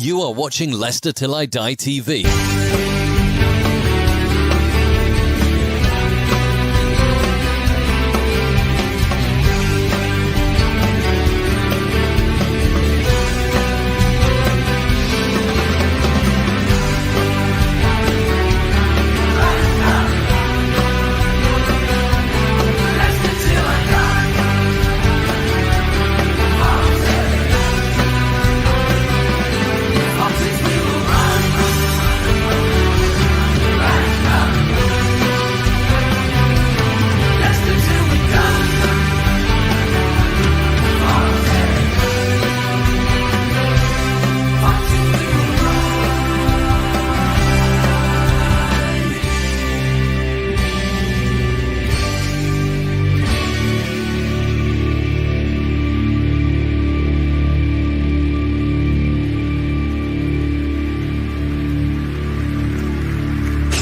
You are watching Leicester Till I Die TV.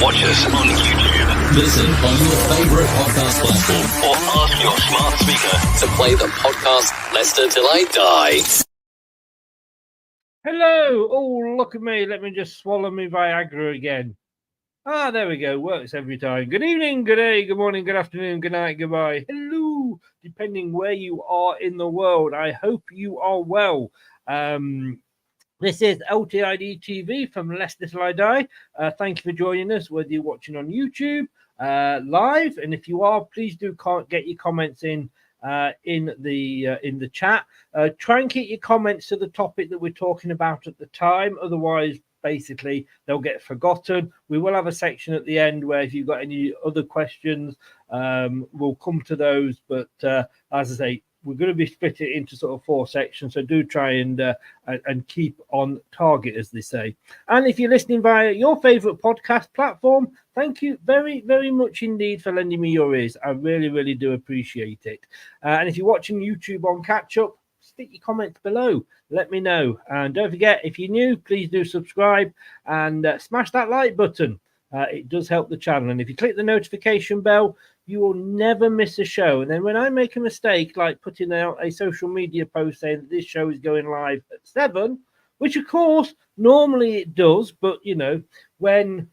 Watch us on YouTube. Listen on your favourite podcast platform. Or ask your smart speaker To play the podcast Leicester Till I Die. Hello. Oh, look at me. Let me just swallow me Viagra again. Ah, there we go. Works every time. Good evening, good day, good morning, good afternoon, good night, goodbye. Hello. Depending where you are in the world, I hope you are well. This is LTiD TV from Leicester Till I Die. Thank you for joining us, whether you're watching on YouTube live, and if you are, please do get your comments in the chat. Try and keep your comments to the topic that we're talking about at the time. Otherwise, basically, they'll get forgotten. We will have a section at the end where if you've got any other questions, we'll come to those. But as I say, we're going to be split it into sort of 4 sections, so do try and keep on target, as they say. And if you're listening via your favourite podcast platform, thank you very, very much indeed for lending me your ears. I really, really do appreciate it. And if you're watching YouTube on catch-up, stick your comments below. Let me know. And don't forget, if you're new, please do subscribe and smash that like button. It does help the channel. And if you click the notification bell, you will never miss a show. And then when I make a mistake, like putting out a social media post saying that this show is going live at 7, which of course normally it does, but when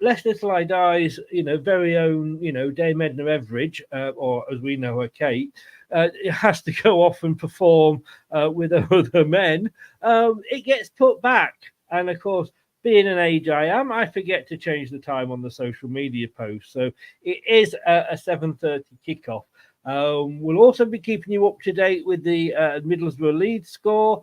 Leicester Till I Die's very own Dame Edna Everidge, or as we know her, Kate, it has to go off and perform with other men, it gets put back. And of course, being an age I am, I forget to change the time on the social media post. So it is a 7:30 kickoff. We'll also be keeping you up to date with the Middlesbrough Leeds score.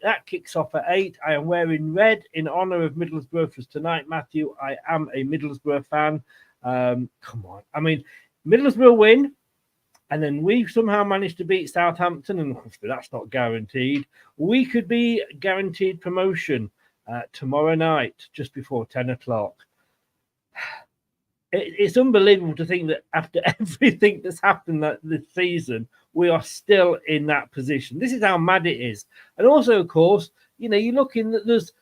That kicks off at 8. I am wearing red in honour of Middlesbrough for tonight, Matthew. I am a Middlesbrough fan. Come on. I mean, Middlesbrough win, and then we somehow managed to beat Southampton, and that's not guaranteed. We could be guaranteed promotion tomorrow night, just before 10 o'clock. It's unbelievable to think that after everything that's happened this season, we are still in that position. This is how mad it is. And also, of course, you're looking that there's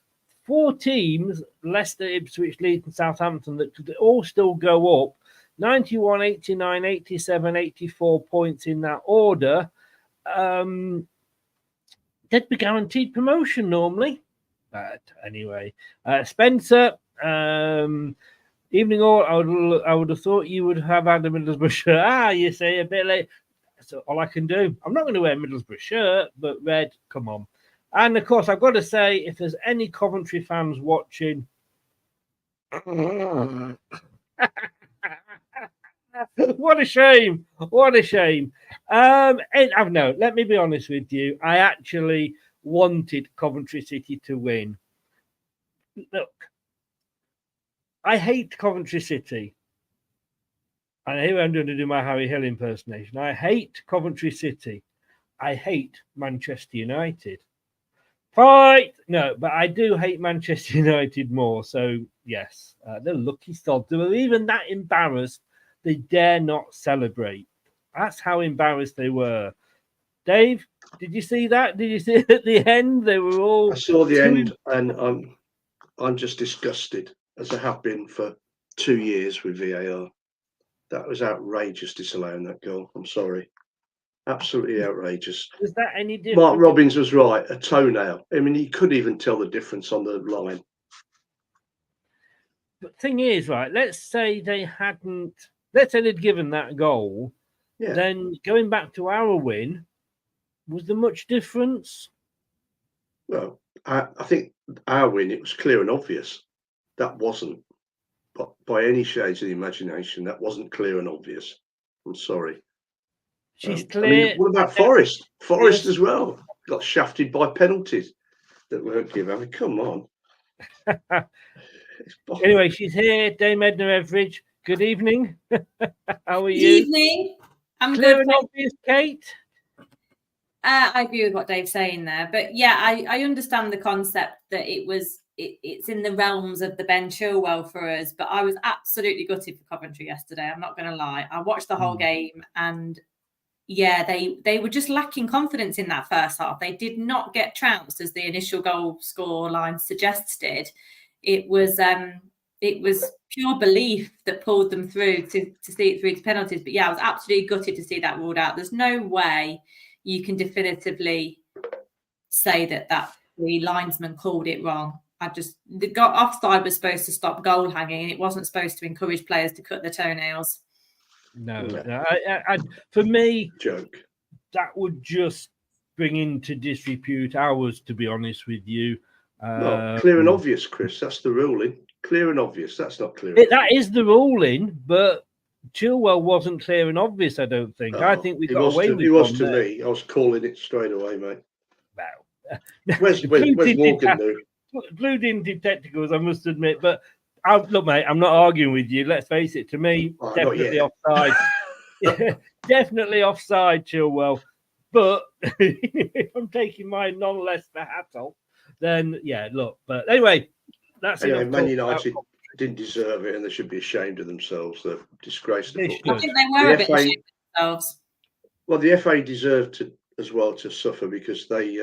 4 teams, Leicester, Ipswich, Leeds and Southampton, that could all still go up. 91, 89, 87, 84 points in that order. They'd be guaranteed promotion normally. But anyway, Spencer, evening all. I would have thought you would have had a Middlesbrough shirt. You say a bit late. So all I can do. I'm not going to wear a Middlesbrough shirt, but red, come on. And of course, I've got to say, if there's any Coventry fans watching, what a shame! What a shame! Let me be honest with you. I actually wanted Coventry City to win. Look, I hate Coventry City. And here I'm going to do my Harry Hill impersonation. I hate Coventry City. I hate Manchester United. Fight! No, but I do hate Manchester United more. So, yes, they're lucky sods. They were even that embarrassed, they dare not celebrate. That's how embarrassed they were. Dave, did you see that? Did you see it at the end? They were all... I saw the end, and I'm just disgusted, as I have been for 2 years with VAR. That was outrageous, disallowing that goal. I'm sorry. Absolutely outrageous. Was that any different? Mark Robbins was right. A toenail. I mean, he couldn't even tell the difference on the line. But thing is, right, let's say they'd given that goal, Yeah. then going back to our win, was there much difference? Well, I think our win, it was clear and obvious. That wasn't, but by any shades of the imagination, that wasn't clear and obvious. I'm sorry. She's I clear. mean, what about Forest? Forest Yes. as well got shafted by penalties that weren't given. I mean, come on. Anyway, she's here, Dame Edna Everidge. Good evening. How are you? Good evening. I'm Clear good. and obvious, Kate. I agree with what Dave's saying there, but yeah, I understand the concept that it's in the realms of the Ben Chilwell for us. But I was absolutely gutted for Coventry yesterday. I'm not going to lie. I watched the whole game, and yeah, they were just lacking confidence in that first half. They did not get trounced as the initial goal score line suggested. It was pure belief that pulled them through to see it through to penalties. But yeah, I was absolutely gutted to see that ruled out. There's no way you can definitively say that the linesman called it wrong. The offside was supposed to stop goal hanging, and it wasn't supposed to encourage players to cut their toenails. No. For me, joke. That would just bring into disrepute ours, to be honest with you. Well, clear and obvious, Chris. That's the ruling. Clear and obvious. That's not clear. That is the ruling, but Chilwell wasn't clear and obvious, I don't think. I think we got away with it. He was to me. I was calling it straight away, mate. Wow. Where's Morgan? Blue didn't detect goals, I must admit. But look, mate, I'm not arguing with you. Let's face it. To me, definitely offside. Definitely offside, Chilwell. But if I'm taking my non-Leicester hat off, then yeah, look. But anyway, that's it. Man United didn't deserve it, and they should be ashamed of themselves. They've disgraced the football. I think they were a bit ashamed of themselves. Well, the FA deserved as well to suffer because they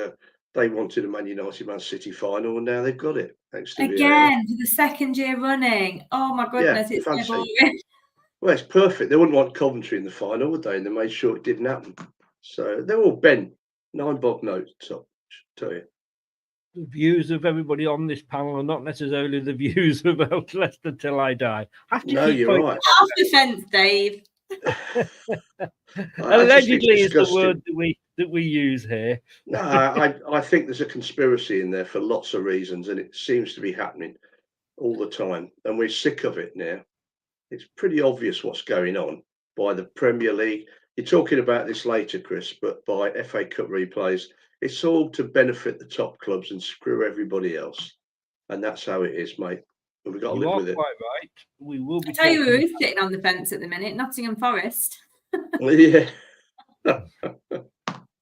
wanted a Man United Man City final, and now they've got it. Thanks to again for the second year running. Oh my goodness, it's so boring. Well, it's perfect. They wouldn't want Coventry in the final, would they? And they made sure it didn't happen. So they're all bent. 9 bob notes, I should tell you. The views of everybody on this panel are not necessarily the views of Leicester till I die. No, you're right. Half defence, Dave. Allegedly is the word that we use here. No, I think there's a conspiracy in there for lots of reasons, and it seems to be happening all the time. And we're sick of it now. It's pretty obvious what's going on by the Premier League. You're talking about this later, Chris, but by FA Cup replays, it's all to benefit the top clubs and screw everybody else. And that's how it is, mate. We've got to live with it. Quite right. We will be. I tell you who's sitting on the fence at the minute, Nottingham Forest. Yeah.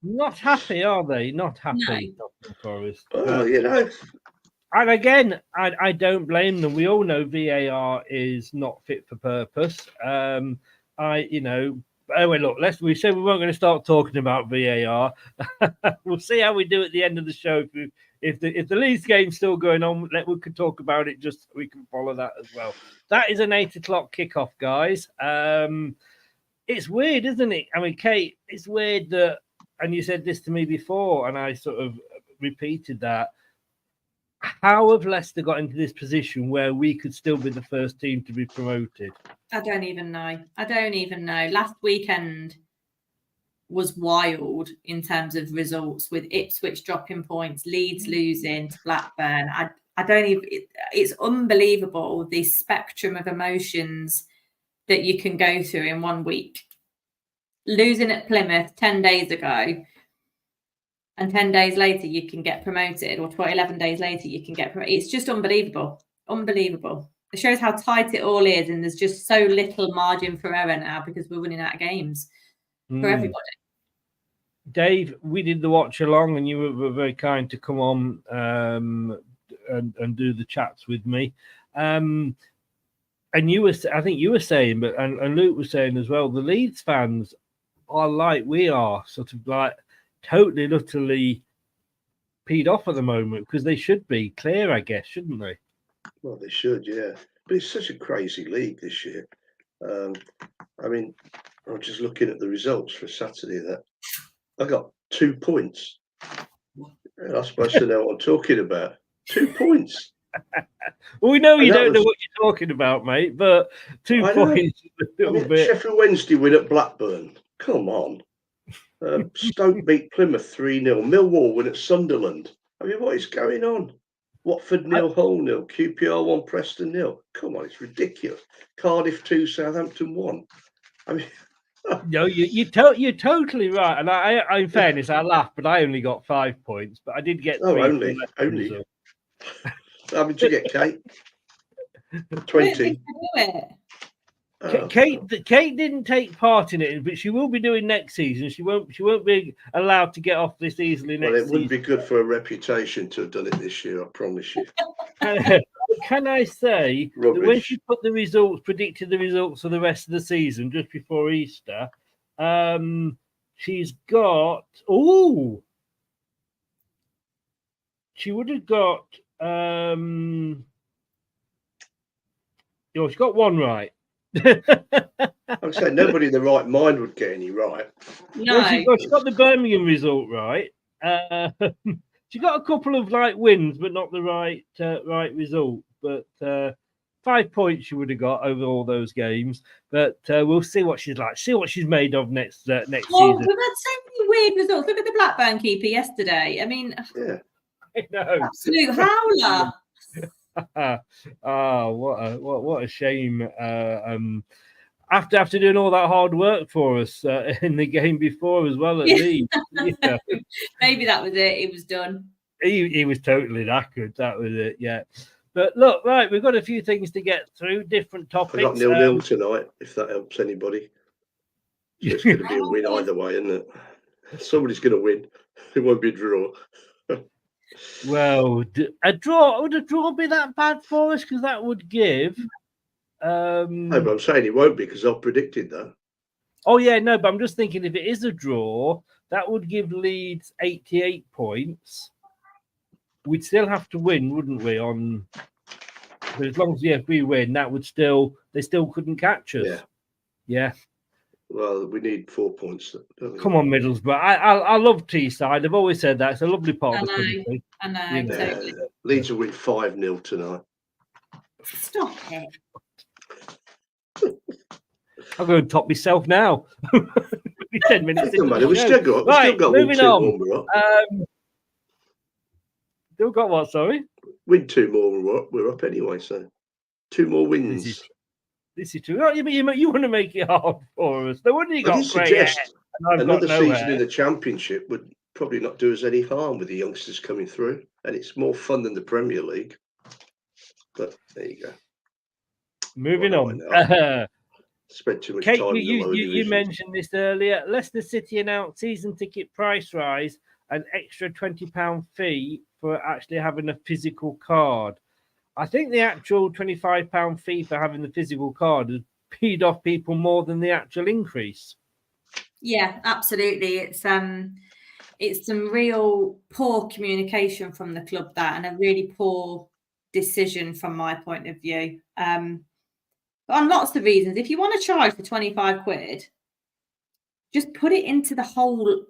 Not happy, are they? Not happy, No. Nottingham Forest. Well, And again, I don't blame them. We all know VAR is not fit for purpose. Anyway, look, we said we weren't going to start talking about VAR. We'll see how we do at the end of the show. If the Leeds game's still going on, we could talk about it just so we can follow that as well. That is an 8 o'clock kickoff, guys. It's weird, isn't it? I mean, Kate, it's weird that, and you said this to me before, and I sort of repeated that. How have Leicester got into this position where we could still be the first team to be promoted? I don't even know. Last weekend was wild in terms of results, with Ipswich dropping points, Leeds losing to Blackburn. It's unbelievable, the spectrum of emotions that you can go through in 1 week. Losing at Plymouth 10 days ago, and 10 days later you can get promoted, or 11 days later you can get promoted. It's just unbelievable. It shows how tight it all is, and there's just so little margin for error now because we're running out of games for everybody. Dave, we did the watch along, and you were very kind to come on and do the chats with me. And I think you were saying, but and Luke was saying as well, the Leeds fans are like we are, sort of like totally and utterly peed off at the moment, because they should be clear, I guess, shouldn't they? Well, they should, yeah. But it's such a crazy league this year. I mean, I'm just looking at the results for Saturday. That I got 2 points. I'm supposed to know what I'm talking about. 2 points. Well, we know And you that don't know was- what you're talking about, mate, but 2 I know. points is a little bit. Sheffield Wednesday win at Blackburn. Come on. Stoke beat Plymouth 3-0. Millwall win at Sunderland. I mean, what is going on? Watford 0, Hull 0, QPR 1, Preston 0. Come on, it's ridiculous. Cardiff 2, Southampton 1. I mean, No, you're totally right. And I in fairness, I laughed, but I only got 5 points, but I did get 3. only. How did you get, Kate? 20. Kate didn't take part in it, but she will be doing next season. She won't be allowed to get off this easily next season. It wouldn't be good for her reputation to have done it this year, I promise you. Can I say that when she put the results, predicted the results for the rest of the season just before Easter, she's got she would have got she got 1 right. I'm saying nobody in the right mind would get any right. No, she got the Birmingham result right. She got a couple of wins, but not the right result. But 5 points she would have got over all those games. But we'll see what she's like. See what she's made of next season. We've had so many weird results. Look at the Blackburn keeper yesterday. I mean, yeah, I know. Absolute howler. What a shame. After doing all that hard work for us in the game before as well at Leeds. Yeah. Maybe that was it. It was done. He was totally knackered. That was it. Yeah. But look, right, we've got a few things to get through. Different topics. I got 0-0 tonight. If that helps anybody, so it's going to be a win either way, isn't it? Somebody's going to win. It won't be a draw. Well, a draw would a draw be that bad for us? Because that would give. No, but I'm saying it won't be because I've predicted that. Oh yeah, no, but I'm just thinking if it is a draw, that would give Leeds 88 points. We'd still have to win, wouldn't we? But as long as we win, they still couldn't catch us. Yeah. Well, we need 4 points. Come on, Middlesbrough. I love Teesside. I've always said that. It's a lovely part of the country. I know. Totally. Leeds will win 5-0 tonight. Stop it. I'm going to top myself now. 10 minutes. We still got right, win 2 on. more. We're up. Still got what? Sorry. Win 2 more. We're up anyway. So 2 more wins. This is true. Oh, you want to make it hard for us? No wonder you got suggest another season in the Championship would probably not do us any harm with the youngsters coming through, and it's more fun than the Premier League. But there you go. Moving on. Spent too much Kate, time. you mentioned this earlier. Leicester City announced season ticket price rise, an extra £20 fee for actually having a physical card. I think the actual £25 fee for having the physical card has peed off people more than the actual increase. Yeah, absolutely. It's some real poor communication from the club, that, and a really poor decision from my point of view. But on lots of reasons, if you want to charge for 25 quid, just put it into the whole,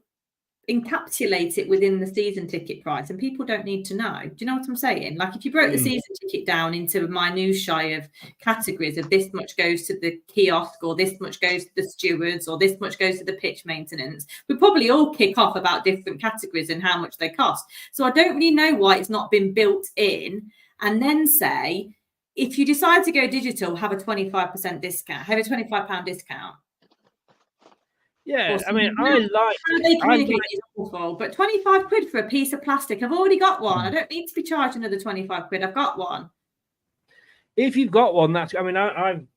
encapsulate it within the season ticket price, and people don't need to know. Do you know what I'm saying? Like, if you broke the season ticket down into minutiae of categories of this much goes to the kiosk, or this much goes to the stewards, or this much goes to the pitch maintenance, we probably all kick off about different categories and how much they cost. So I don't really know why it's not been built in, and then say, if you decide to go digital, have a 25% discount, have a £25 discount. Yeah, I mean, I like how they communicate is awful, but 25 quid for a piece of plastic. I've already got one. I don't need to be charged another 25 quid. I've got one. If you've got one, I've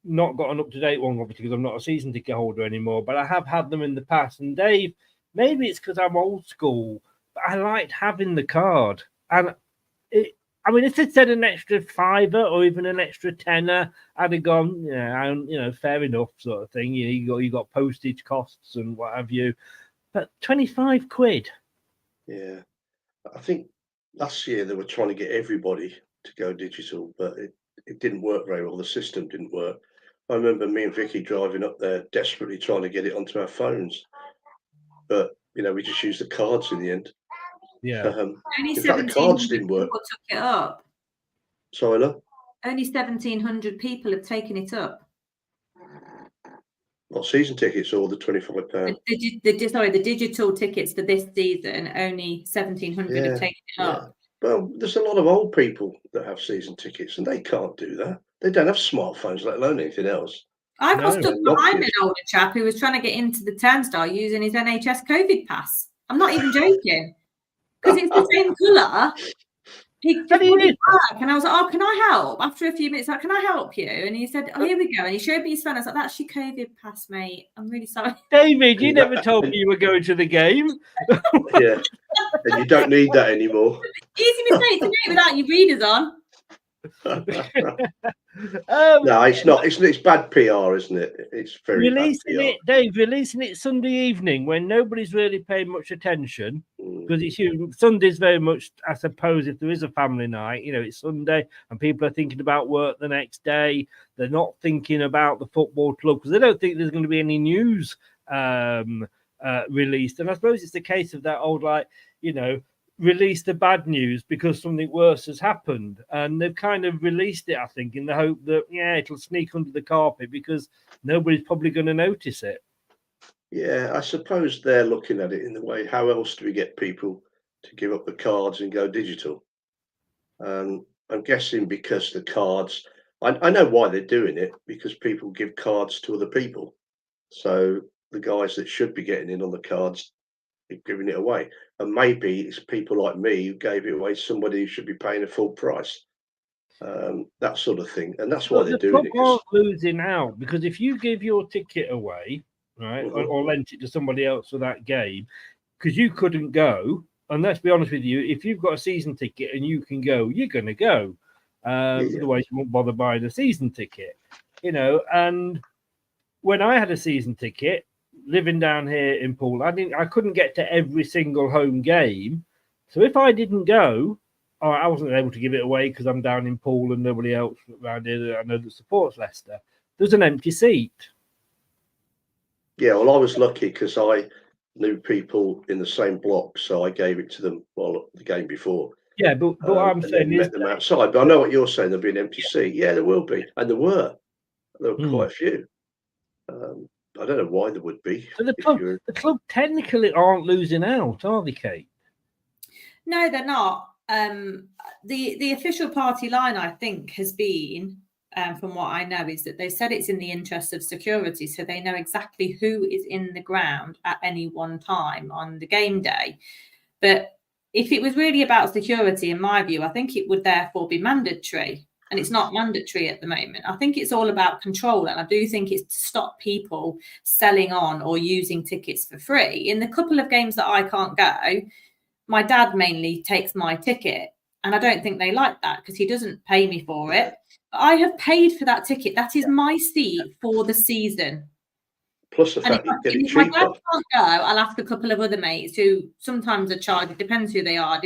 not got an up-to-date one, obviously, because I'm not a season ticket holder anymore, but I have had them in the past. And Dave, maybe it's because I'm old school, but I liked having the card. And if it said an extra £5 or even an extra £10, I'd have gone, fair enough, sort of thing. You got postage costs and what have you, but 25 quid. Yeah, I think last year they were trying to get everybody to go digital, but it didn't work very well. The system didn't work. I remember me and Vicky driving up there desperately trying to get it onto our phones, but we just used the cards in the end. Yeah. Only in fact, the 1,700 cards didn't work. people took it up. Sorry, love? Only 1,700 people have taken it up. What, season tickets or the £25? The digital tickets for this season, only 1,700 have taken it up. Well, there's a lot of old people that have season tickets, and they can't do that. They don't have smartphones, let alone anything else. I got stuck behind Nokia's. an older chap who was trying to get into the turnstile using his NHS COVID pass. I'm not even joking, because it's the same colour. He wouldn't work, and I was like, "Oh, can I help?" After a few minutes, like, "Can I help you?" And he said, "Oh, here we go." And he showed me his phone. I was like, "That's your COVID pass, mate. I'm really sorry." David, you never told me you were going to the game. Yeah, and you don't need that anymore. Easy mistake to make without your readers on. No, it's not. It's bad PR, isn't it? It's very releasing bad PR. it, Dave. Releasing it Sunday evening when nobody's really paying much attention, because it's Sunday's very much, I suppose, if there is a family night, it's Sunday and people are thinking about work the next day. They're not thinking about the football club because they don't think there's going to be any news released. And I suppose it's the case of that old, release the bad news because something worse has happened, and they've kind of released it, I think, in the hope that it'll sneak under the carpet because nobody's probably going to notice it. Yeah, I suppose they're looking at it in the way, how else do we get people to give up the cards and go digital? I'm guessing because the cards, I know why they're doing it, because people give cards to other people, so the guys that should be getting in on the cards are giving it away. And maybe it's people like me who gave it away to somebody who should be paying a full price, that sort of thing. And that's why they're doing it. The club aren't losing out, because if you give your ticket away, right, or lent it to somebody else for that game, because you couldn't go, and let's be honest with you, if you've got a season ticket and you can go, you're going to go. Otherwise, you won't bother buying a season ticket, And when I had a season ticket, living down here in Poole, I couldn't get to every single home game. So if I didn't go, I wasn't able to give it away because I'm down in Poole and nobody else around here that I know that supports Leicester. There's an empty seat. Yeah, well, I was lucky because I knew people in the same block, so I gave it to them the game before. Yeah, but what I'm saying is, met them outside. But I know what you're saying. There'll be an empty seat. Yeah, there will be, and there were quite a few. I don't know why there would be. So the club technically aren't losing out, are they, Kate? No, they're not. The official party line, I think, has been, from what I know, is that they said it's in the interest of security, so they know exactly who is in the ground at any one time on the game day. But if it was really about security, in my view, I think it would therefore be mandatory. And it's not mandatory at the moment. I think it's all about control. And I do think it's to stop people selling on or using tickets for free. In the couple of games that I can't go, my dad mainly takes my ticket. And I don't think they like that because he doesn't pay me for it. But I have paid for that ticket. That is my seat for the season. Plus the fact you get it cheaper. If my dad can't go, I'll ask a couple of other mates who sometimes I charge. It depends who they are.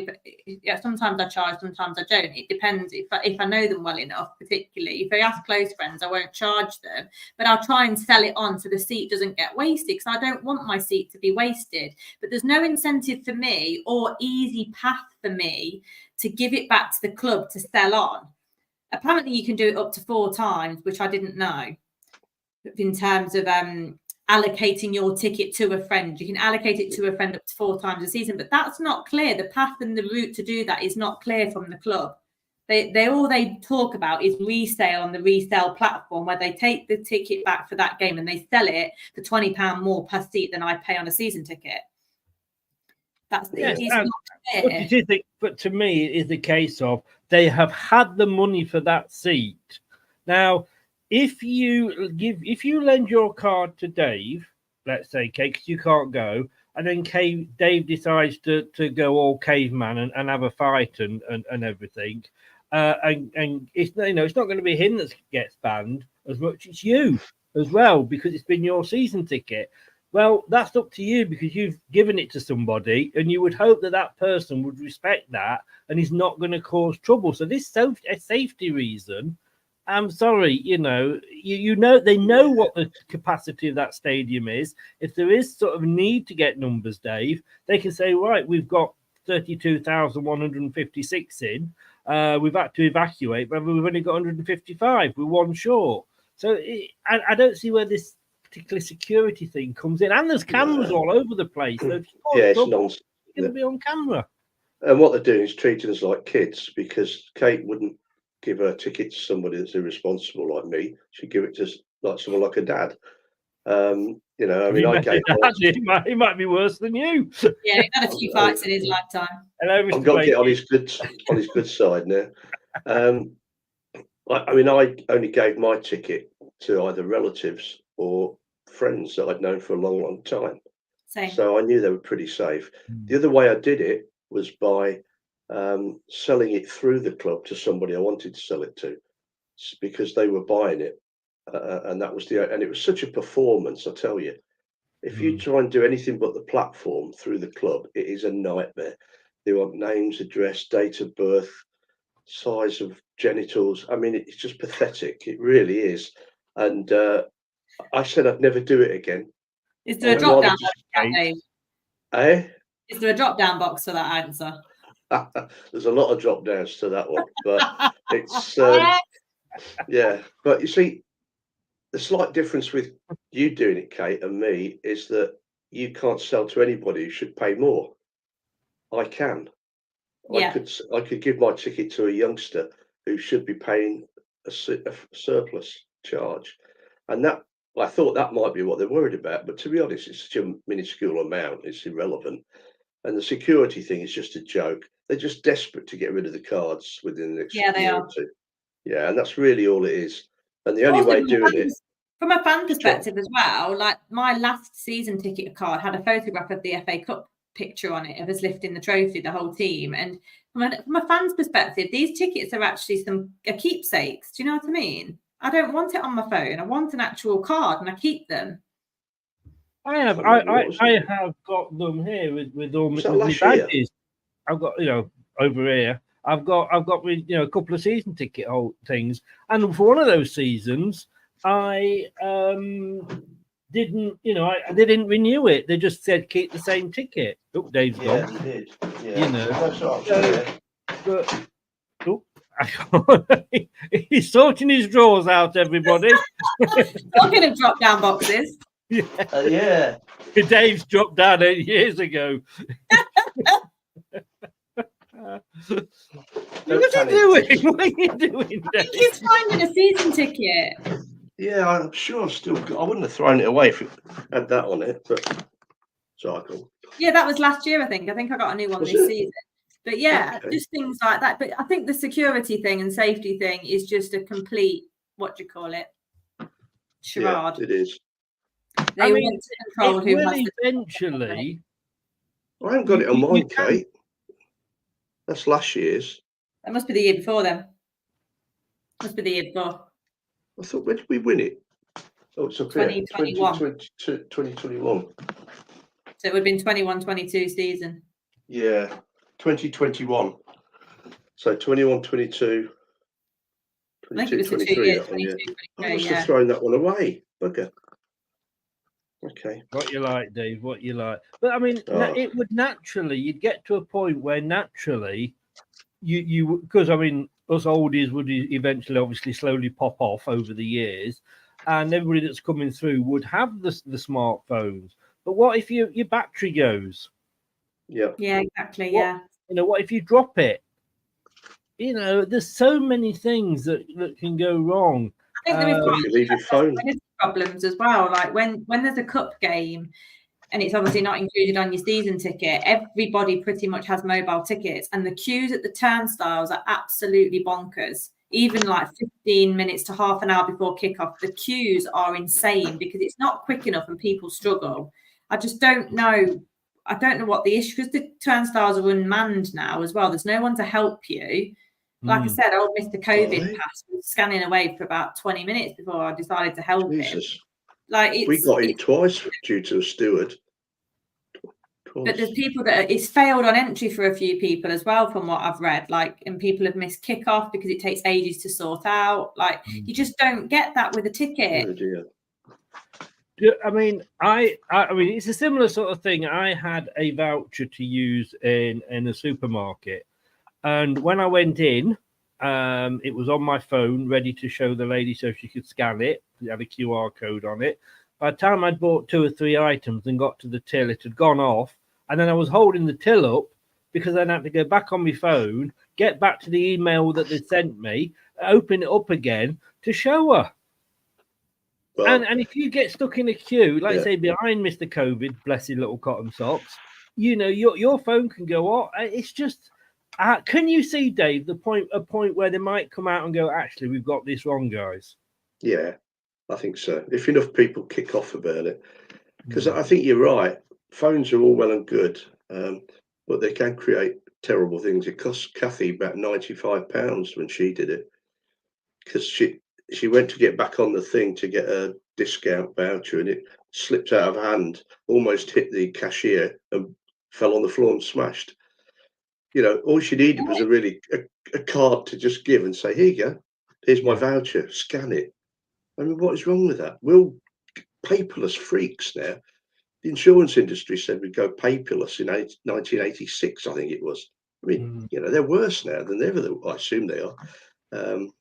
Sometimes I charge, sometimes I don't. It depends if I know them well enough, particularly. If I ask close friends, I won't charge them. But I'll try and sell it on so the seat doesn't get wasted because I don't want my seat to be wasted. But there's no incentive for me or easy path for me to give it back to the club to sell on. Apparently, you can do it up to 4 times, which I didn't know. In terms of allocating your ticket to a friend, you can allocate it to a friend up to 4 times a season, but that's not clear. The path and the route to do that is not clear from the club. They all they talk about is resale on the resale platform, where they take the ticket back for that game and they sell it for £20 more per seat than I pay on a season ticket. It's not clear. But to me, it is the case of they have had the money for that seat. Now, if you lend your card to Dave, let's say, Kate, because you can't go, and then Dave decides to go all caveman and have a fight and everything, and it's it's not going to be him that gets banned as much as you as well, because it's been your season ticket. Well, that's up to you because you've given it to somebody, and you would hope that person would respect that and is not going to cause trouble. So this a safety reason. I'm sorry, you know, they know what the capacity of that stadium is. If there is sort of need to get numbers, Dave, they can say, right, we've got 32,156 in. We've had to evacuate, but we've only got 155. We're one short. So I don't see where this particular security thing comes in. And there's cameras all over the place. So if it's nonsense. You're going to be on camera. And what they're doing is treating us like kids, because Kate wouldn't give her ticket to somebody that's irresponsible like me. She'd give it to like someone like a dad. You know, I mean, I gave he might be worse than you. Yeah, he had a few fights in his lifetime. Hello, Mr. I've got to get on his good side now. I mean, I only gave my ticket to either relatives or friends that I'd known for a long, long time. Same. So I knew they were pretty safe. The other way I did it was by selling it through the club to somebody I wanted to sell it to, because they were buying it, and that was and it was such a performance. I tell you, if you try and do anything but the platform through the club, it is a nightmare. They want names, address, date of birth, size of genitals. I mean, it's just pathetic. It really is. And I said I'd never do it again. Is there a drop down box for that, Dave? Eh? Is there a drop down box for that answer? There's a lot of drop downs to that one, but it's yeah. But you see, the slight difference with you doing it, Kate, and me is that you can't sell to anybody who should pay more. I can. Yeah. I could give my ticket to a youngster who should be paying a surplus charge, and that I thought that might be what they're worried about. But to be honest, it's such a minuscule amount; it's irrelevant. And the security thing is just a joke. They're just desperate to get rid of the cards within the next year or two. Yeah, and that's really all it is. And the only way doing it, from a fan perspective as well, like my last season ticket card had a photograph of the FA Cup picture on it of us lifting the trophy, the whole team. And from a fan's perspective, these tickets are actually a keepsakes. Do you know what I mean? I don't want it on my phone. I want an actual card, and I keep them. I have got them here with all my badges. I've got, you know, over here. I've got you know, a couple of season ticket things, and for one of those seasons, I didn't, you know, they didn't renew it. They just said keep the same ticket. Oh, Dave's gone. Yeah, did. Yeah. You know, that's right. He's sorting his drawers out, everybody. Talking of drop down boxes. Yeah. Dave's dropped down 8 years ago. What are you doing? What are you doing, Dave? I think he's finding a season ticket. Yeah, I'm sure I've still got. I wouldn't have thrown it away if it had that on it, but cycle. Yeah, that was last year, I think. I think I got a new one this season. But yeah, just things like that. But I think the security thing and safety thing is just a complete, what do you call it? Charade. Yeah, it is. They want to control who has eventually. I haven't got it on mine, Kate. That's last year's. That must be the year before then. Must be the year before. I thought, when did we win it? Oh, it's up 2021. 2021. So it would have been 21-22 season. Yeah, 2021. So 21-22. I think it was 23. 2 years. I must have thrown that one away. Bugger. Okay. What you like, Dave? What you like? But I mean, it would naturally, you'd get to a point where naturally, you because I mean, us oldies would eventually, obviously, slowly pop off over the years, and everybody that's coming through would have the smartphones. But what if your battery goes? Yeah. Yeah, exactly. Yeah. You know, what if you drop it? You know, there's so many things that can go wrong. I think there is leave your phone. Problems as well. Like when there's a cup game and it's obviously not included on your season ticket, everybody pretty much has mobile tickets, and the queues at the turnstiles are absolutely bonkers. Even like 15 minutes to half an hour before kickoff, the queues are insane because it's not quick enough and people struggle. I just don't know. I don't know what the issue, because the turnstiles are unmanned now as well. There's no one to help you. Like I said, old Mr. COVID pass was scanning away for about 20 minutes before I decided to help him. Like we got in twice due to a steward. But there's people that it's failed on entry for a few people as well, from what I've read. Like, and people have missed kickoff because it takes ages to sort out. Like, you just don't get that with a ticket. Oh dear. I mean, I mean, it's a similar sort of thing. I had a voucher to use in a supermarket, and when I went in, it was on my phone, ready to show the lady so she could scan it. It had a QR code on it. By the time I'd bought 2 or 3 items and got to the till, it had gone off, and then I was holding the till up because I had to go back on my phone, get back to the email that they sent me, open it up again to show her. Well, And if you get stuck in a queue, like say behind Mr. COVID, bless his little cotton socks, you know, your phone can go off. It's just, can you see, Dave, a point where they might come out and go, actually, we've got this wrong, guys? yeah, I think so. If enough people kick off about it, because I think you're right. Phones are all well and good, but they can create terrible things. It cost Kathy about £95 when she did it, because she went to get back on the thing to get a discount voucher, and it slipped out of hand, almost hit the cashier and fell on the floor and smashed. You know, all she needed was a card to just give and say, here you go, here's my voucher, scan it. I mean, what is wrong with that? We're all paperless freaks now. The insurance industry said we'd go paperless in 1986, I think it was. I mean, you know, they're worse now than ever. I assume they are.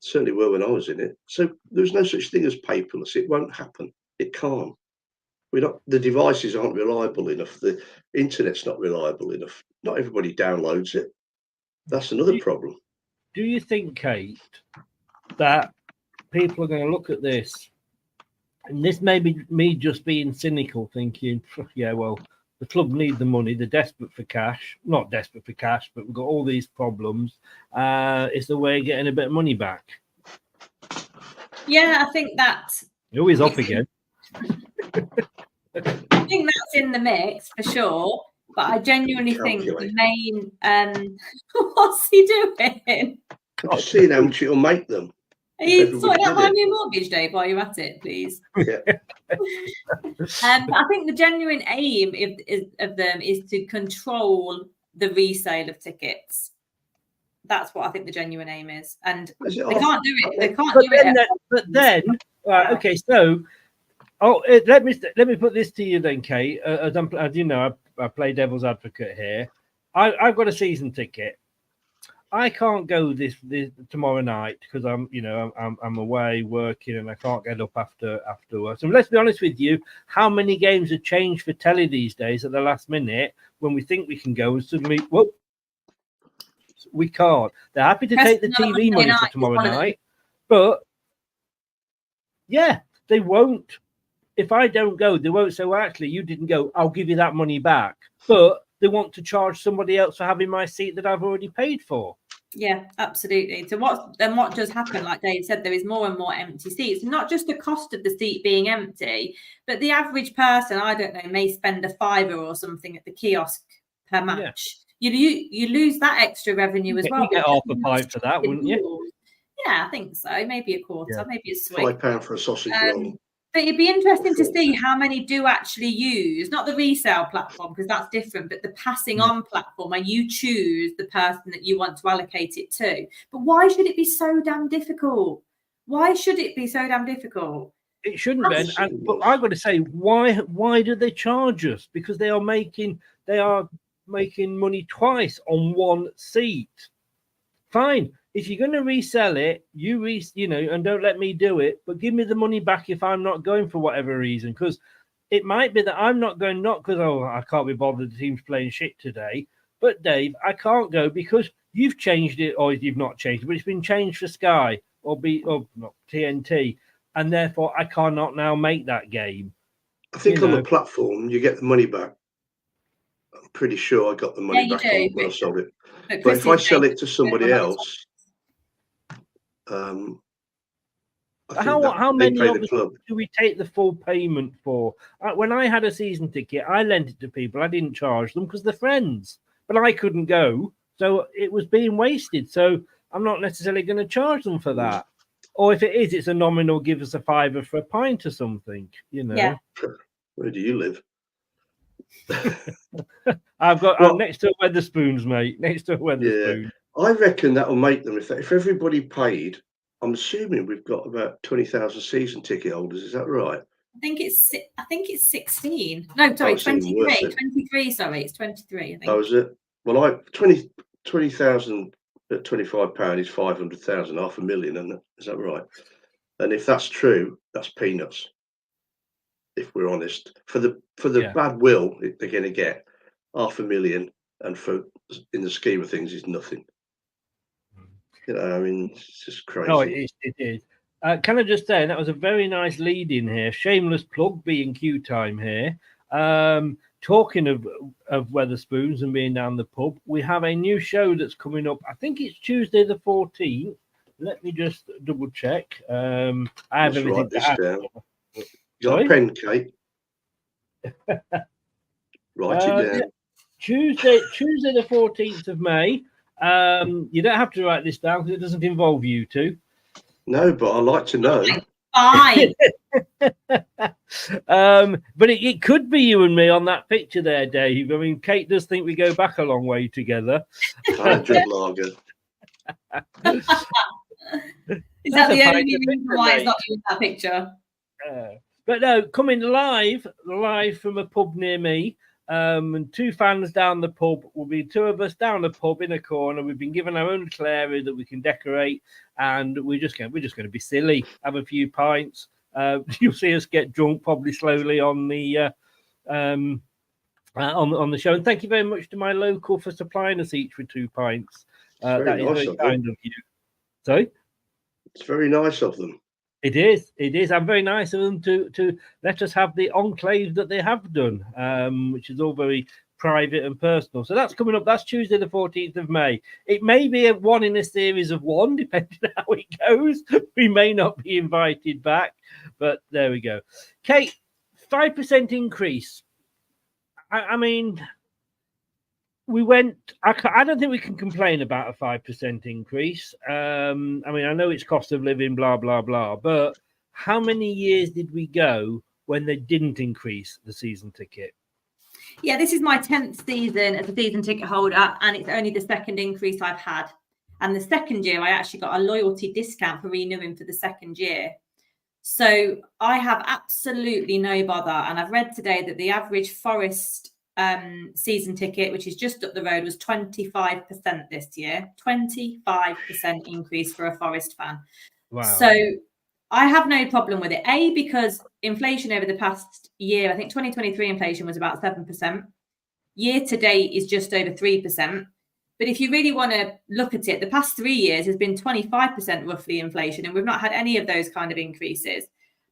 Certainly were when I was in it. So there's no such thing as paperless. It won't happen. It can't. The devices aren't reliable enough. The internet's not reliable enough. Not everybody downloads it. That's another problem. Do you think, Kate, that people are going to look at this, and this may be me just being cynical, thinking, yeah, well, the club need the money. They're desperate for cash. Not desperate for cash, but we've got all these problems. It's the way of getting a bit of money back. Yeah, I think that. You're always off again. I think that's in the mix for sure. But I genuinely think the main. What's he doing? I've seen how much it'll make them. Are you sorting out my new mortgage, Dave, while you're at it, please? Yeah. I think the genuine aim of them is to control the resale of tickets. That's what I think the genuine aim is, and they can't do it. They can't do it. But then, okay, so let me put this to you then, Kate. As you know, I play devil's advocate here. I've got a season ticket. I can't go this tomorrow night because I'm away working and I can't get up after work. So let's be honest with you, how many games have changed for telly these days at the last minute when we think we can go and suddenly, well, we can't. They're happy to take the TV money for tomorrow night, but yeah, they won't. If I don't go, they won't say, well, actually, you didn't go. I'll give you that money back. But they want to charge somebody else for having my seat that I've already paid for. Yeah, absolutely. So what does happen, like Dave said, there is more and more empty seats. Not just the cost of the seat being empty, but the average person, I don't know, may spend a £5 or something at the kiosk per match. Yeah. You lose that extra revenue as well. You get half a pint for that, wouldn't you? Yeah, I think so. Maybe a quarter, maybe a swig. £5 for a sausage roll. But it'd be interesting to see how many do actually use, not the resale platform, because that's different, but the passing on platform where you choose the person that you want to allocate it to. But why should it be so damn difficult? Why should it be so damn difficult? It shouldn't be. But I've got to say, why do they charge us? Because they are making money twice on one seat. Fine. If you're going to resell it, and don't let me do it, but give me the money back if I'm not going for whatever reason. Because it might be that I'm not going, not because, I can't be bothered, the team's playing shit today. But Dave, I can't go because you've changed it, or you've not changed it, but it's been changed for Sky or not TNT. And therefore, I cannot now make that game. I think on the platform, you get the money back. I'm pretty sure I got the money back when I sold it. But if I sell it to somebody else... how many of us do we take the full payment for? When I had a season ticket, I lent it to people. I didn't charge them because they're friends, but I couldn't go, so it was being wasted. So I'm not necessarily going to charge them for that. Or if it is, it's a nominal. Give us a £5 for a pint or something. Yeah. Where do you live? I'm next to Weatherspoons, mate. Next to Weatherspoons. Yeah, I reckon that'll make them if everybody paid. I'm assuming we've got about 20,000 season ticket holders. Is that right? I think it's 16. No, sorry, 23. 23. Sorry, it's 23. I think. Oh, is it? Well, 20,000 at £25 is 500,000, 500,000, isn't it? Is that right? And if that's true, that's peanuts. If we're honest, for the bad will they're going to get, 500,000, and in the scheme of things, is nothing. You know, I mean, it's just crazy. Oh, it is. Can I just say that was a very nice lead in here. Shameless plug, B&Q time here. Talking of Weatherspoons and being down the pub, we have a new show that's coming up. I think it's Tuesday the 14th. Let me just double check. I have everything down. You got a pen, Kate? Write it down. Yeah. Tuesday the 14th of May. You don't have to write this down because it doesn't involve you two. No, but I'd like to know. Fine. But it could be you and me on that picture there, Dave. I mean, Kate does think we go back a long way together. I drink lager. Is that the only reason why it's not you in that picture? But no, coming live from a pub near me. And two fans down the pub will be two of us down the pub in a corner. We've been given our own little area that we can decorate, and we're just going to be silly, have a few pints. You'll see us get drunk probably slowly on the show. And thank you very much to my local for supplying us each with 2 pints. That is very kind of you. Sorry? It's very nice of them. It is. And very nice of them to let us have the enclave that they have done, which is all very private and personal. So that's coming up. That's Tuesday, the 14th of May. It may be one in a series of one, depending on how it goes. We may not be invited back, but there we go. Kate, 5% increase. I mean, we went. I don't think we can complain about a 5% increase. I mean, I know it's cost of living, blah blah blah. But how many years did we go when they didn't increase the season ticket? Yeah, this is my 10th season as a season ticket holder, and it's only the second increase I've had. And the second year, I actually got a loyalty discount for renewing for the second year. So I have absolutely no bother. And I've read today that the average Forest season ticket, which is just up the road, was 25% this year. 25% increase for a Forest fan. Wow. So I have no problem with it. A, because inflation over the past year, I think 2023 inflation was about 7%. Year to date is just over 3%. But if you really want to look at it, the past 3 years has been 25% roughly inflation, and we've not had any of those kind of increases.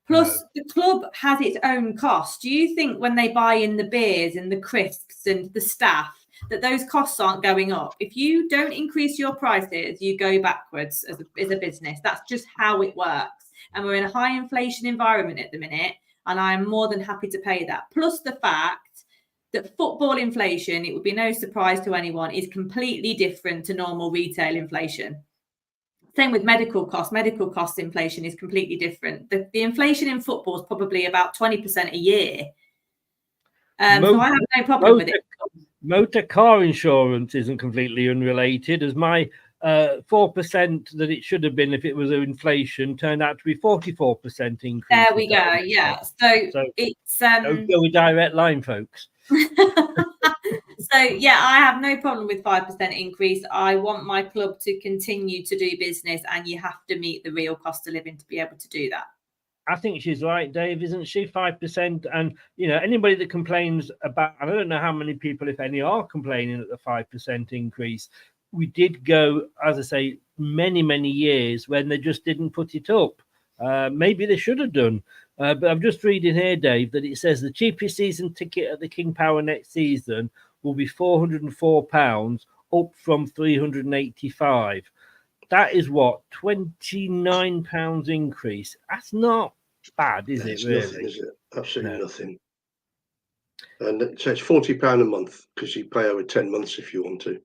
Plus, the club has its own costs. Do you think when they buy in the beers and the crisps and the staff, that those costs aren't going up? If you don't increase your prices, you go backwards as a business. That's just how it works. And we're in a high inflation environment at the minute, and I'm more than happy to pay that. Plus the fact that football inflation, it would be no surprise to anyone, is completely different to normal retail inflation. Same with medical costs. Medical cost inflation is completely different. The inflation in football is probably about 20% a year. So I have no problem with it. Motor car insurance isn't completely unrelated, as my 4% that it should have been if it was inflation turned out to be 44% increase. There we go. Yeah. So it's don't go with direct line, folks. So yeah, I have no problem with 5% increase. I want my club to continue to do business, and you have to meet the real cost of living to be able to do that. I think she's right, Dave, isn't she? 5%. And, you know, anybody that complains about, I don't know how many people, if any, are complaining at the 5% increase. We did go, as I say, many, many years when they just didn't put it up. Maybe they should have done. But I'm just reading here, Dave, that it says the cheapest season ticket at the King Power next season will be £404, up from £385. That is what, £29 increase. That's not bad, is it? Really? Nothing, is it? Absolutely nothing. And so it's £40 a month because you pay over 10 months if you want to.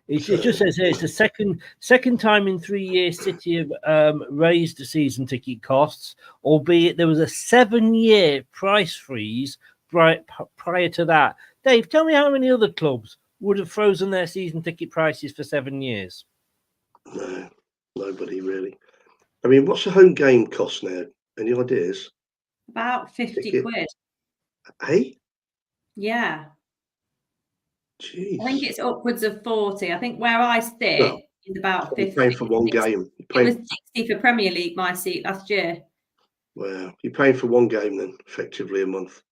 It just says here it's the second time in 3 years City have raised the season ticket costs, albeit there was a 7-year price freeze prior to that. Dave, tell me how many other clubs would have frozen their season ticket prices for 7 years? No, nobody really. I mean, what's a home game cost now? Any ideas? About 50 Ticket. quid. Hey? Yeah. Jeez. I think it's upwards of 40. I think where I sit Well, is about You're 50. paying for one game. It was 60 for Premier League, my seat last year. Wow, you're paying for one game then, effectively a month.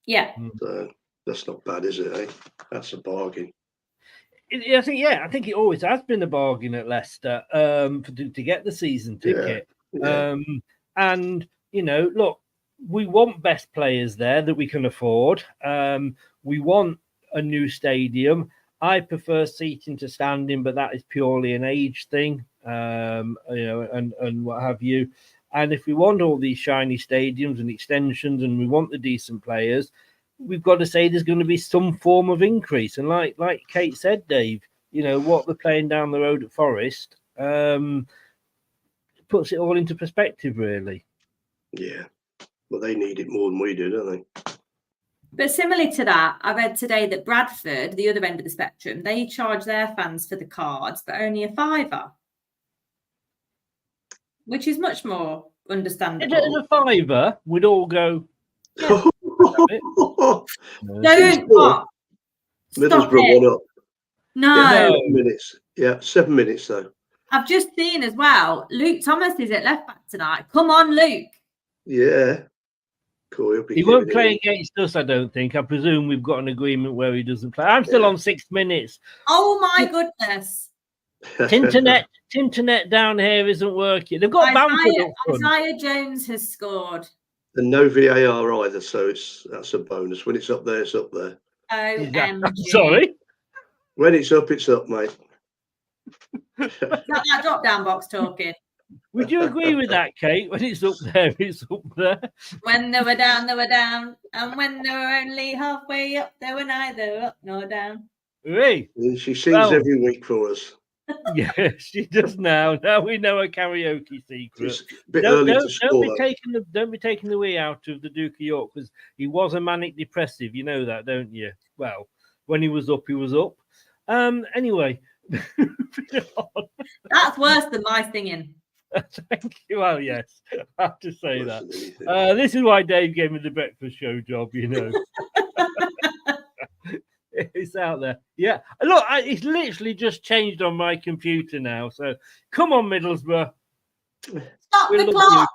Yeah. So that's not bad, is it? Eh? That's a bargain. I think it always has been a bargain at Leicester to get the season ticket. Yeah. And look, we want best players there that we can afford. We want a new stadium. I prefer seating to standing, but that is purely an age thing, and what have you. And if we want all these shiny stadiums and extensions, and we want the decent players, we've got to say there's going to be some form of increase. And like Kate said, Dave, what they're playing down the road at Forest puts it all into perspective, really. Yeah. Well, they need it more than we do, don't they? But similarly to that, I read today that Bradford, the other end of the spectrum, they charge their fans for the cards, but only £5, which is much more understandable. If a £5, we'd all go. Yeah, Don't stop. Middlesbrough one up. No. Yeah, 7 minutes. Yeah, 7 minutes though. I've just seen as well, Luke Thomas is at left back tonight. Come on, Luke. Yeah. Cool. He won't play against us, I don't think. I presume we've got an agreement where he doesn't play. I'm still on 6 minutes. Oh my goodness. Tinternet down here isn't working. They've got Bamford up front. Isaiah Jones has scored. And no VAR either, so that's a bonus. When it's up there, it's up there. OMG. Sorry? When it's up, mate. Is that drop-down box talking? Would you agree with that, Kate? When it's up there, it's up there. When they were down, they were down. And when they were only halfway up, they were neither up nor down. Hey. She sings every week for us. Yes, she does now. Now we know a karaoke secret. It's a bit early to score. Don't be taking the wee out of the Duke of York, because he was a manic depressive. You know that, don't you? Well, when he was up, he was up. Anyway. That's worse than my singing. Thank you. Well, yes, I have to say that. This is why Dave gave me the breakfast show job, It's out there. Yeah. Look, it's literally just changed on my computer now. So come on, Middlesbrough. Stop the clock.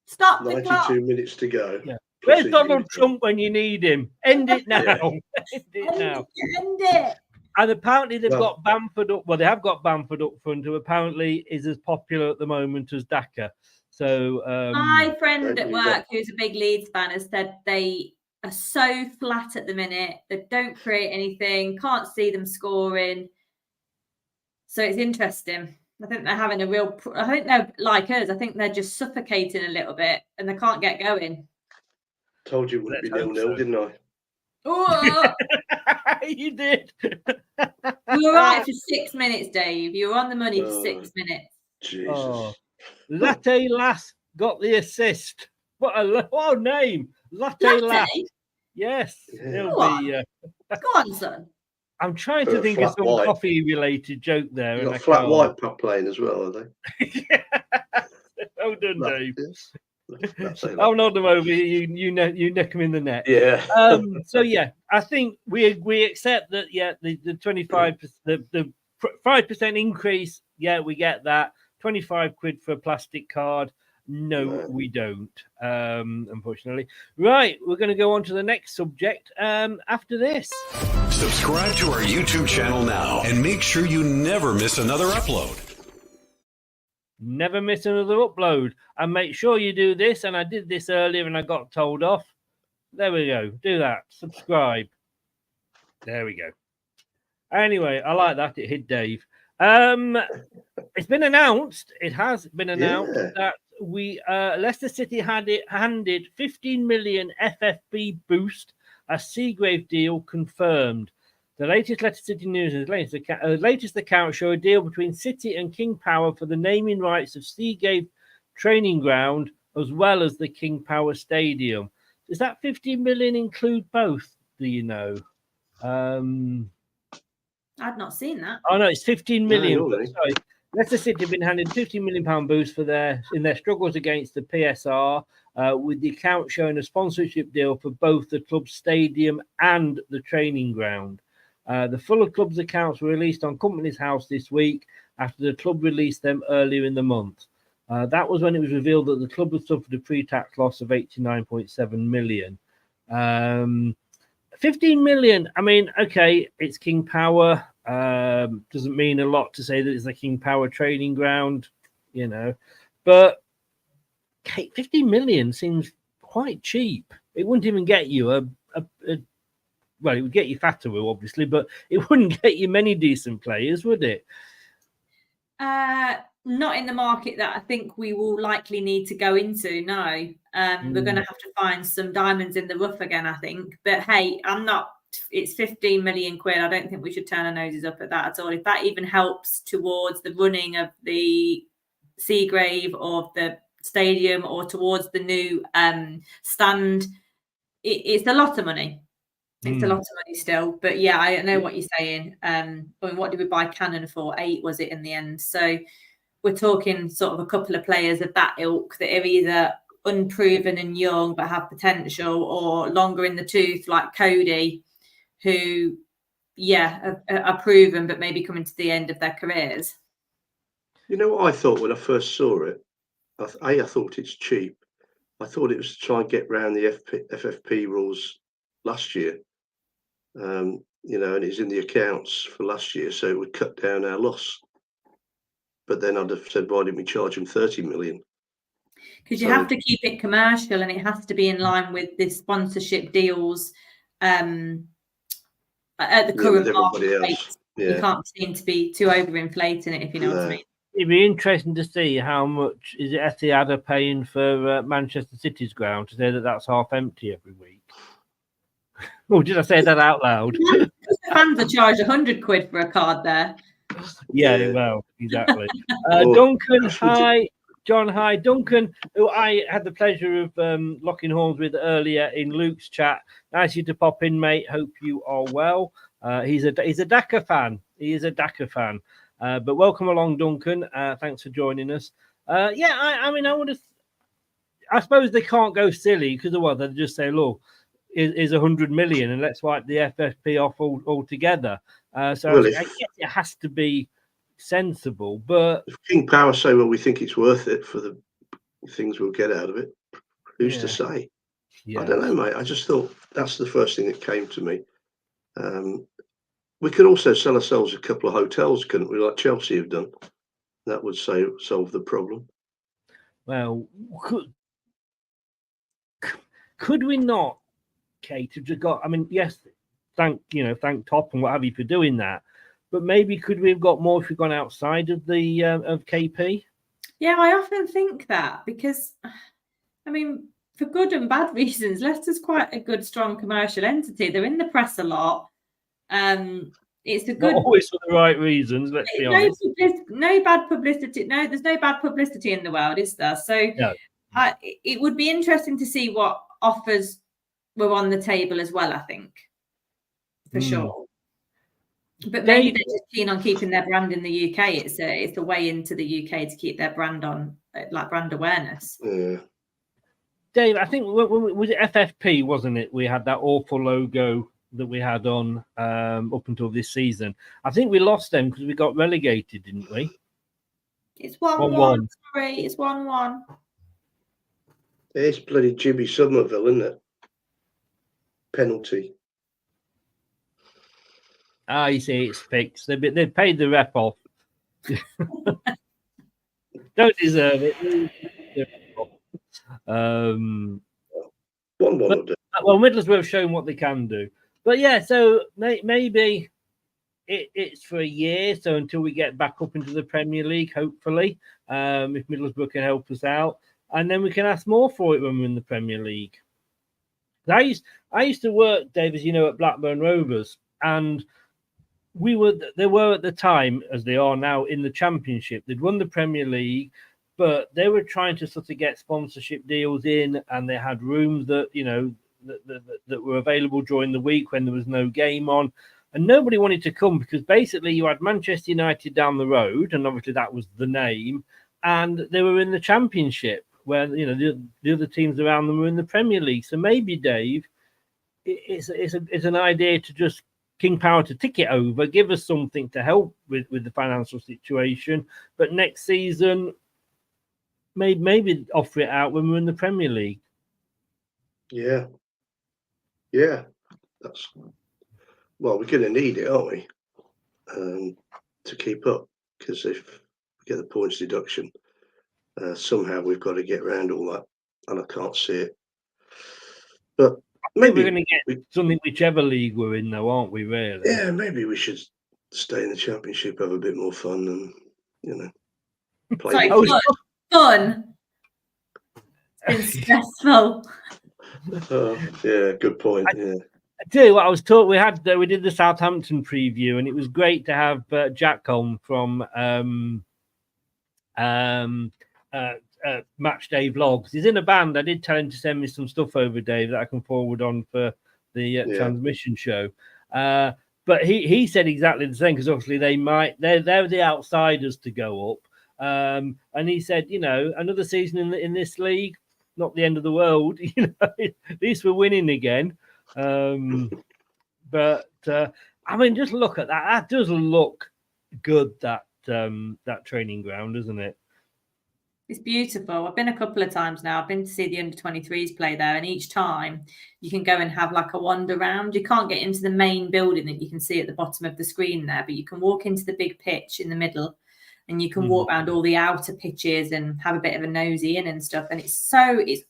Stop the clock. 92 minutes to go. Yeah. Where's Donald Trump when you need him? End it now. End it. And apparently they've got Bamford up. Well, they have got Bamford up front, who apparently is as popular at the moment as Daka. So my friend at work, who's a big Leeds fan, has said they are so flat at the minute. They don't create anything. Can't see them scoring. So it's interesting. I think they're having a real. I think they're like us. I think they're just suffocating a little bit, and they can't get going. Told you it wouldn't be 0-0, didn't I? Oh. You did. You were right for 6 minutes, Dave. You were on the money for 6 minutes. Jesus. Oh. Latte Lass got the assist. What a name. Latte Lass. Yes. Yeah. Go on, son. I'm trying to think of some coffee-related joke there. You've got Flat White playing as well, are they? Yeah. Well done, Dave. I'll nod them over. You neck them in the net. Yeah. So yeah, I think we accept that. Yeah, the 25%, the 5% increase. Yeah, we get that. 25 quid for a plastic card. No, we don't. Unfortunately. Right, we're going to go on to the next subject. After this. Subscribe to our YouTube channel now and make sure you never miss another upload. Never miss another upload. And make sure you do this. And I did this earlier and I got told off. There we go. Do that. Subscribe. There we go. Anyway, I like that. It hit Dave. It's been announced. It has been announced that Leicester City handed 15 million FFP boost, a Seagrave deal confirmed. The latest Leicester City news is latest accounts show a deal between City and King Power for the naming rights of Seagrave Training Ground as well as the King Power Stadium. Does that 15 million include both? Do you know? I've not seen that. Oh no, it's 15 million. No, Sorry, Leicester City have been handed £15 million boost for their struggles against the PSR, with the account showing a sponsorship deal for both the club's stadium and the training ground. The Fuller Club's accounts were released on Company's House this week after the club released them earlier in the month. That was when it was revealed that the club had suffered a pre-tax loss of 89.7 million. 15 million. I mean, okay, it's King Power. Doesn't mean a lot to say that it's the King Power training ground, but 15 million seems quite cheap. It wouldn't even get you well, it would get you Fatawu, obviously, but it wouldn't get you many decent players, would it? Not in the market that I think we will likely need to go into. No, we're going to have to find some diamonds in the rough again, I think. But hey, it's 15 million quid. I don't think we should turn our noses up at that at all. If that even helps towards the running of the Seagrave or the stadium or towards the new stand, it's a lot of money. It's a lot of money still. But yeah, I know what you're saying. What did we buy Cannon for? 8 was it in the end? So we're talking sort of a couple of players of that ilk that are either unproven and young but have potential, or longer in the tooth like Cody, who, are proven but maybe coming to the end of their careers. You know what I thought when I first saw it? I thought it's cheap. I thought it was to try and get around the FFP rules last year. And it's in the accounts for last year, so it would cut down our loss. But then I'd have said, why didn't we charge him 30 million? Because you have to keep it commercial, and it has to be in line with the sponsorship deals at the current market rate. You can't seem to be too overinflating it, if you know what I mean. It'd be interesting to see how much is it LTiD are paying for Manchester City's ground, to say that that's half empty every week. Oh, did I say that out loud? The fans are charged 100 quid for a card there. Yeah, well, exactly. Duncan, hi. John, hi. Duncan, who I had the pleasure of locking horns with earlier in Luke's chat. Nice you to pop in, mate. Hope you are well. He's a Daka fan. He is a Daka fan. But welcome along, Duncan. Thanks for joining us. I suppose they can't go silly because of what they just say, look, is 100 million and let's wipe the FFP off altogether. I guess it has to be sensible. But if King Power say, well, we think it's worth it for the things we'll get out of it, who's to say? I don't know, mate. I just thought that's the first thing that came to me. We could also sell ourselves a couple of hotels, couldn't we, like Chelsea have done? That would solve the problem. Well, could we not, Kate, have just got, I mean, yes, thank Top and what have you for doing that, but maybe could we have got more if we'd gone outside of the of KP? Yeah, I often think that because, I mean, for good and bad reasons, Leicester's quite a good, strong commercial entity. They're in the press a lot. It's a good. Not always for the right reasons. Let's be honest. No bad publicity. No, there's no bad publicity in the world, is there? So, no. It would be interesting to see what offers were on the table as well. I think, for sure. But maybe they're just keen on keeping their brand in the UK. It's a way into the UK to keep their brand on, like brand awareness. Yeah. Dave, I think was it FFP, wasn't it? We had that awful logo that we had on up until this season. I think we lost them because we got relegated, didn't we? It's 1-1. Sorry, it's 1-1. It's bloody Jimmy Somerville, isn't it? Penalty. You see, it's fixed. They paid the rep off. Don't deserve it. 1-1 will do. Well, Middlesbrough have shown what they can do. But yeah, so maybe it's for a year, so until we get back up into the Premier League, hopefully, if Middlesbrough can help us out, and then we can ask more for it when we're in the Premier League. I used to work, Dave, as you know, at Blackburn Rovers, and they were at the time, as they are now, in the Championship. They'd won the Premier League. but they were trying to sort of get sponsorship deals in, and they had rooms that, you know, that were available during the week when there was no game on, and nobody wanted to come because basically you had Manchester United down the road, and obviously that was the name, and they were in the Championship where, you know, the other teams around them were in the Premier League. So maybe, Dave, it's an idea to just King Power to tick it over, give us something to help with the financial situation, but next season maybe offer it out when we're in the Premier League. Yeah, that's, well, we're going to need it, aren't we, to keep up? Because if we get the points deduction, somehow we've got to get around all that, and I can't see it. But maybe we're going to get something whichever league we're in, though, aren't we? Really? Yeah, maybe we should stay in the Championship, have a bit more fun, and, you know, play. Fun. It's been stressful. Yeah, good point. Yeah. I tell you what, I was taught we did the Southampton preview, and it was great to have Jack on from Match Day Vlogs. He's in a band. I did tell him to send me some stuff over, Dave, that I can forward on for the transmission show. But he said exactly the same, because obviously they're the outsiders to go up. And he said, you know, another season in this league, not the end of the world. You know, at least we're winning again. But I mean, just look at that. That does look good. That training ground, doesn't it? It's beautiful. I've been a couple of times now. I've been to see the under-23s play there, and each time you can go and have like a wander round. You can't get into the main building that you can see at the bottom of the screen there, but you can walk into the big pitch in the middle, and you can walk around all the outer pitches and have a bit of a nosy in and stuff. And it's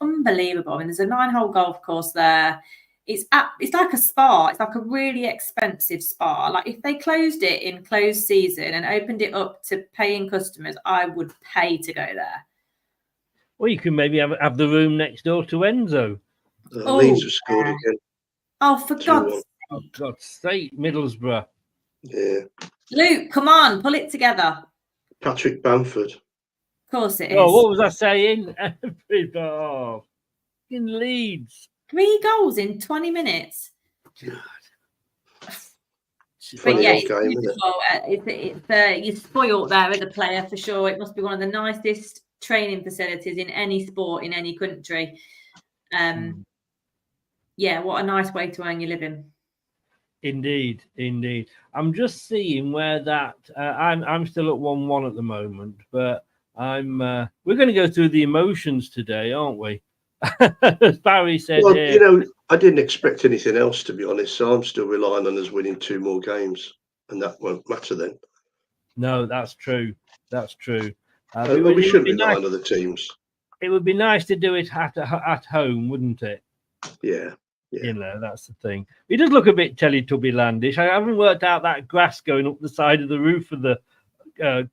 unbelievable. I mean, there's a 9-hole golf course there. It's like a spa. It's like a really expensive spa. Like if they closed it in closed season and opened it up to paying customers, I would pay to go there. Well, you can maybe have the room next door to Enzo. Leeds have scored again. Oh, for God's sake, Middlesbrough. Yeah. Luke, come on, pull it together. Patrick Bamford. Of course it is. Oh, what was I saying? In Leeds. 3 goals in 20 minutes. God. But yeah, it's beautiful. You're spoiled there as a player for sure. It must be one of the nicest training facilities in any sport in any country. Yeah, what a nice way to earn your living. Indeed. I'm just seeing where that I'm still at 1-1 at the moment, but we're going to go through the emotions today, aren't we? As Barry said, well, you know, I didn't expect anything else, to be honest, so I'm still relying on us winning 2 more games, and that won't matter then. No, that's true. We shouldn't rely on other teams. It would be nice to do it at home, wouldn't it? Yeah. You know, that's the thing. It does look a bit Teletubby-landish. I haven't worked out that grass going up the side of the roof of the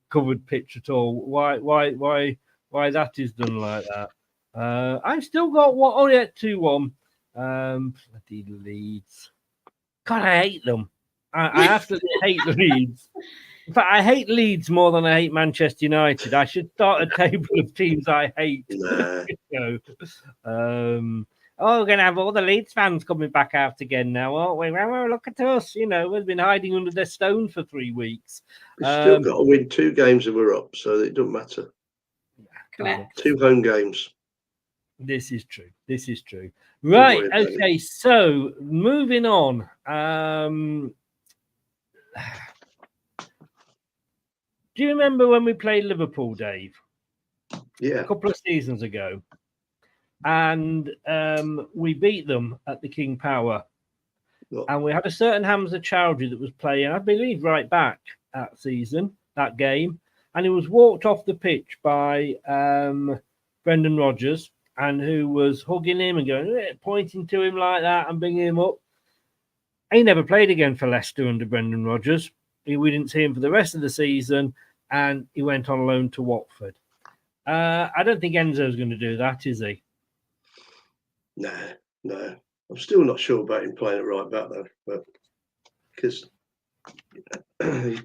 covered pitch at all. Why that is done like that? I've still got 2-1. Bloody Leeds. God, I hate them. I absolutely hate Leeds. In fact, I hate Leeds more than I hate Manchester United. I should start a table of teams I hate. Nah. We're going to have all the Leeds fans coming back out again now, aren't we? Well, look at us. You know, we've been hiding under their stone for 3 weeks. We've still got to win 2 games and we're up, so it doesn't matter. Correct. 2 home games. This is true. Right. Okay. So moving on. Do you remember when we played Liverpool, Dave? Yeah. A couple of seasons ago. And we beat them at the King Power. What? And we had a certain Hamza Chowdhury that was playing, I believe, right back that game. And he was walked off the pitch by Brendan Rodgers, and who was hugging him and going, pointing to him like that and bringing him up. He never played again for Leicester under Brendan Rodgers. We didn't see him for the rest of the season, and he went on loan to Watford. I don't think Enzo's going to do that, is he? No. I'm still not sure about him playing it right back, though, but because he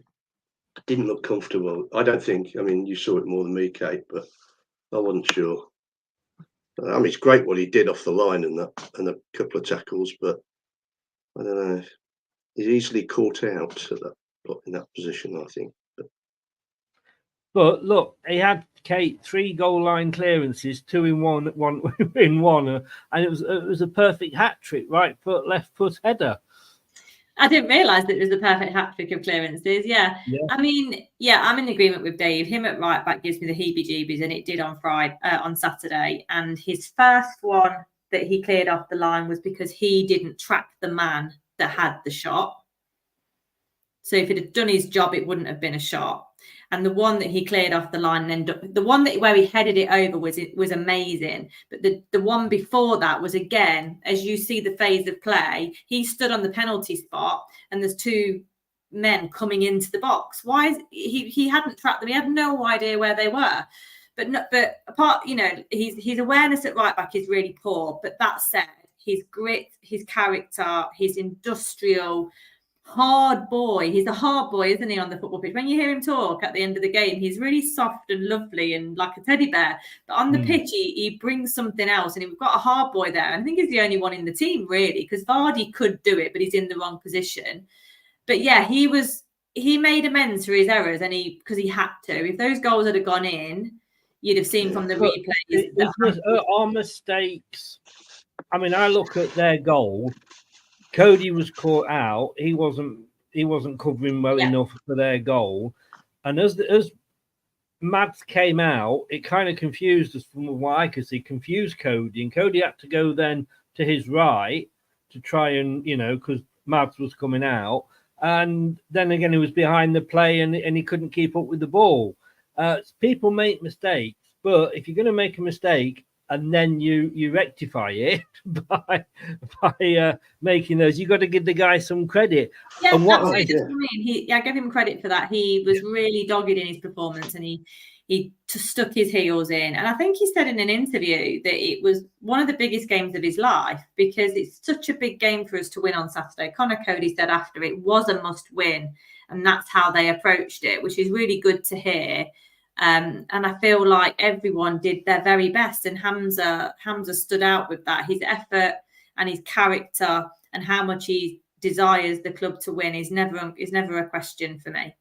didn't look comfortable. I don't think. I mean, you saw it more than me, Kate, but I wasn't sure. I mean, it's great what he did off the line and a couple of tackles, but I don't know. He's easily caught out in that position, I think. But look, he had Kate 3 goal line clearances, 2 in one in one, and it was a perfect hat trick, right foot, left foot header. I didn't realise that it was a perfect hat trick of clearances. Yeah. I mean, yeah, I'm in agreement with Dave. Him at right back gives me the heebie-jeebies, and it did on Saturday. And his first one that he cleared off the line was because he didn't track the man that had the shot. So if he'd have done his job, it wouldn't have been a shot. And the one that he cleared off the line, and then the one where he headed it over was amazing. But the one before that was, again, as you see the phase of play, he stood on the penalty spot, and there's 2 men coming into the box. Why is he hadn't tracked them? He had no idea where they were. But apart, his awareness at right back is really poor. But that said, his grit, his character, his industrial. Hard boy. He's a hard boy, isn't he, on the football pitch? When you hear him talk at the end of the game, he's really soft and lovely and like a teddy bear. But on the pitch, he brings something else. And we've got a hard boy there. I think he's the only one in the team, really, because Vardy could do it, but he's in the wrong position. But yeah, he made amends for his errors, because he had to. If those goals had gone in, you'd have seen from the replays. Our mistakes. I mean, I look at their goal. Cody was caught out. He wasn't covering well enough for their goal, and as Mads came out, it kind of confused us from what I could see. Confused Cody, and Cody had to go then to his right to try and because Mads was coming out, and then again he was behind the play and he couldn't keep up with the ball. People make mistakes, but if you're going to make a mistake and then you rectify it by making those, you got to give the guy some credit. Yeah, and what I mean, I give him credit for that. He was really dogged in his performance, and he stuck his heels in. And I think he said in an interview that it was one of the biggest games of his life, because it's such a big game for us to win on Saturday. Connor Cody said after it was a must win, and that's how they approached it, which is really good to hear. And I feel like everyone did their very best, and Hamza stood out with that. His effort and his character and how much he desires the club to win is never a question for me.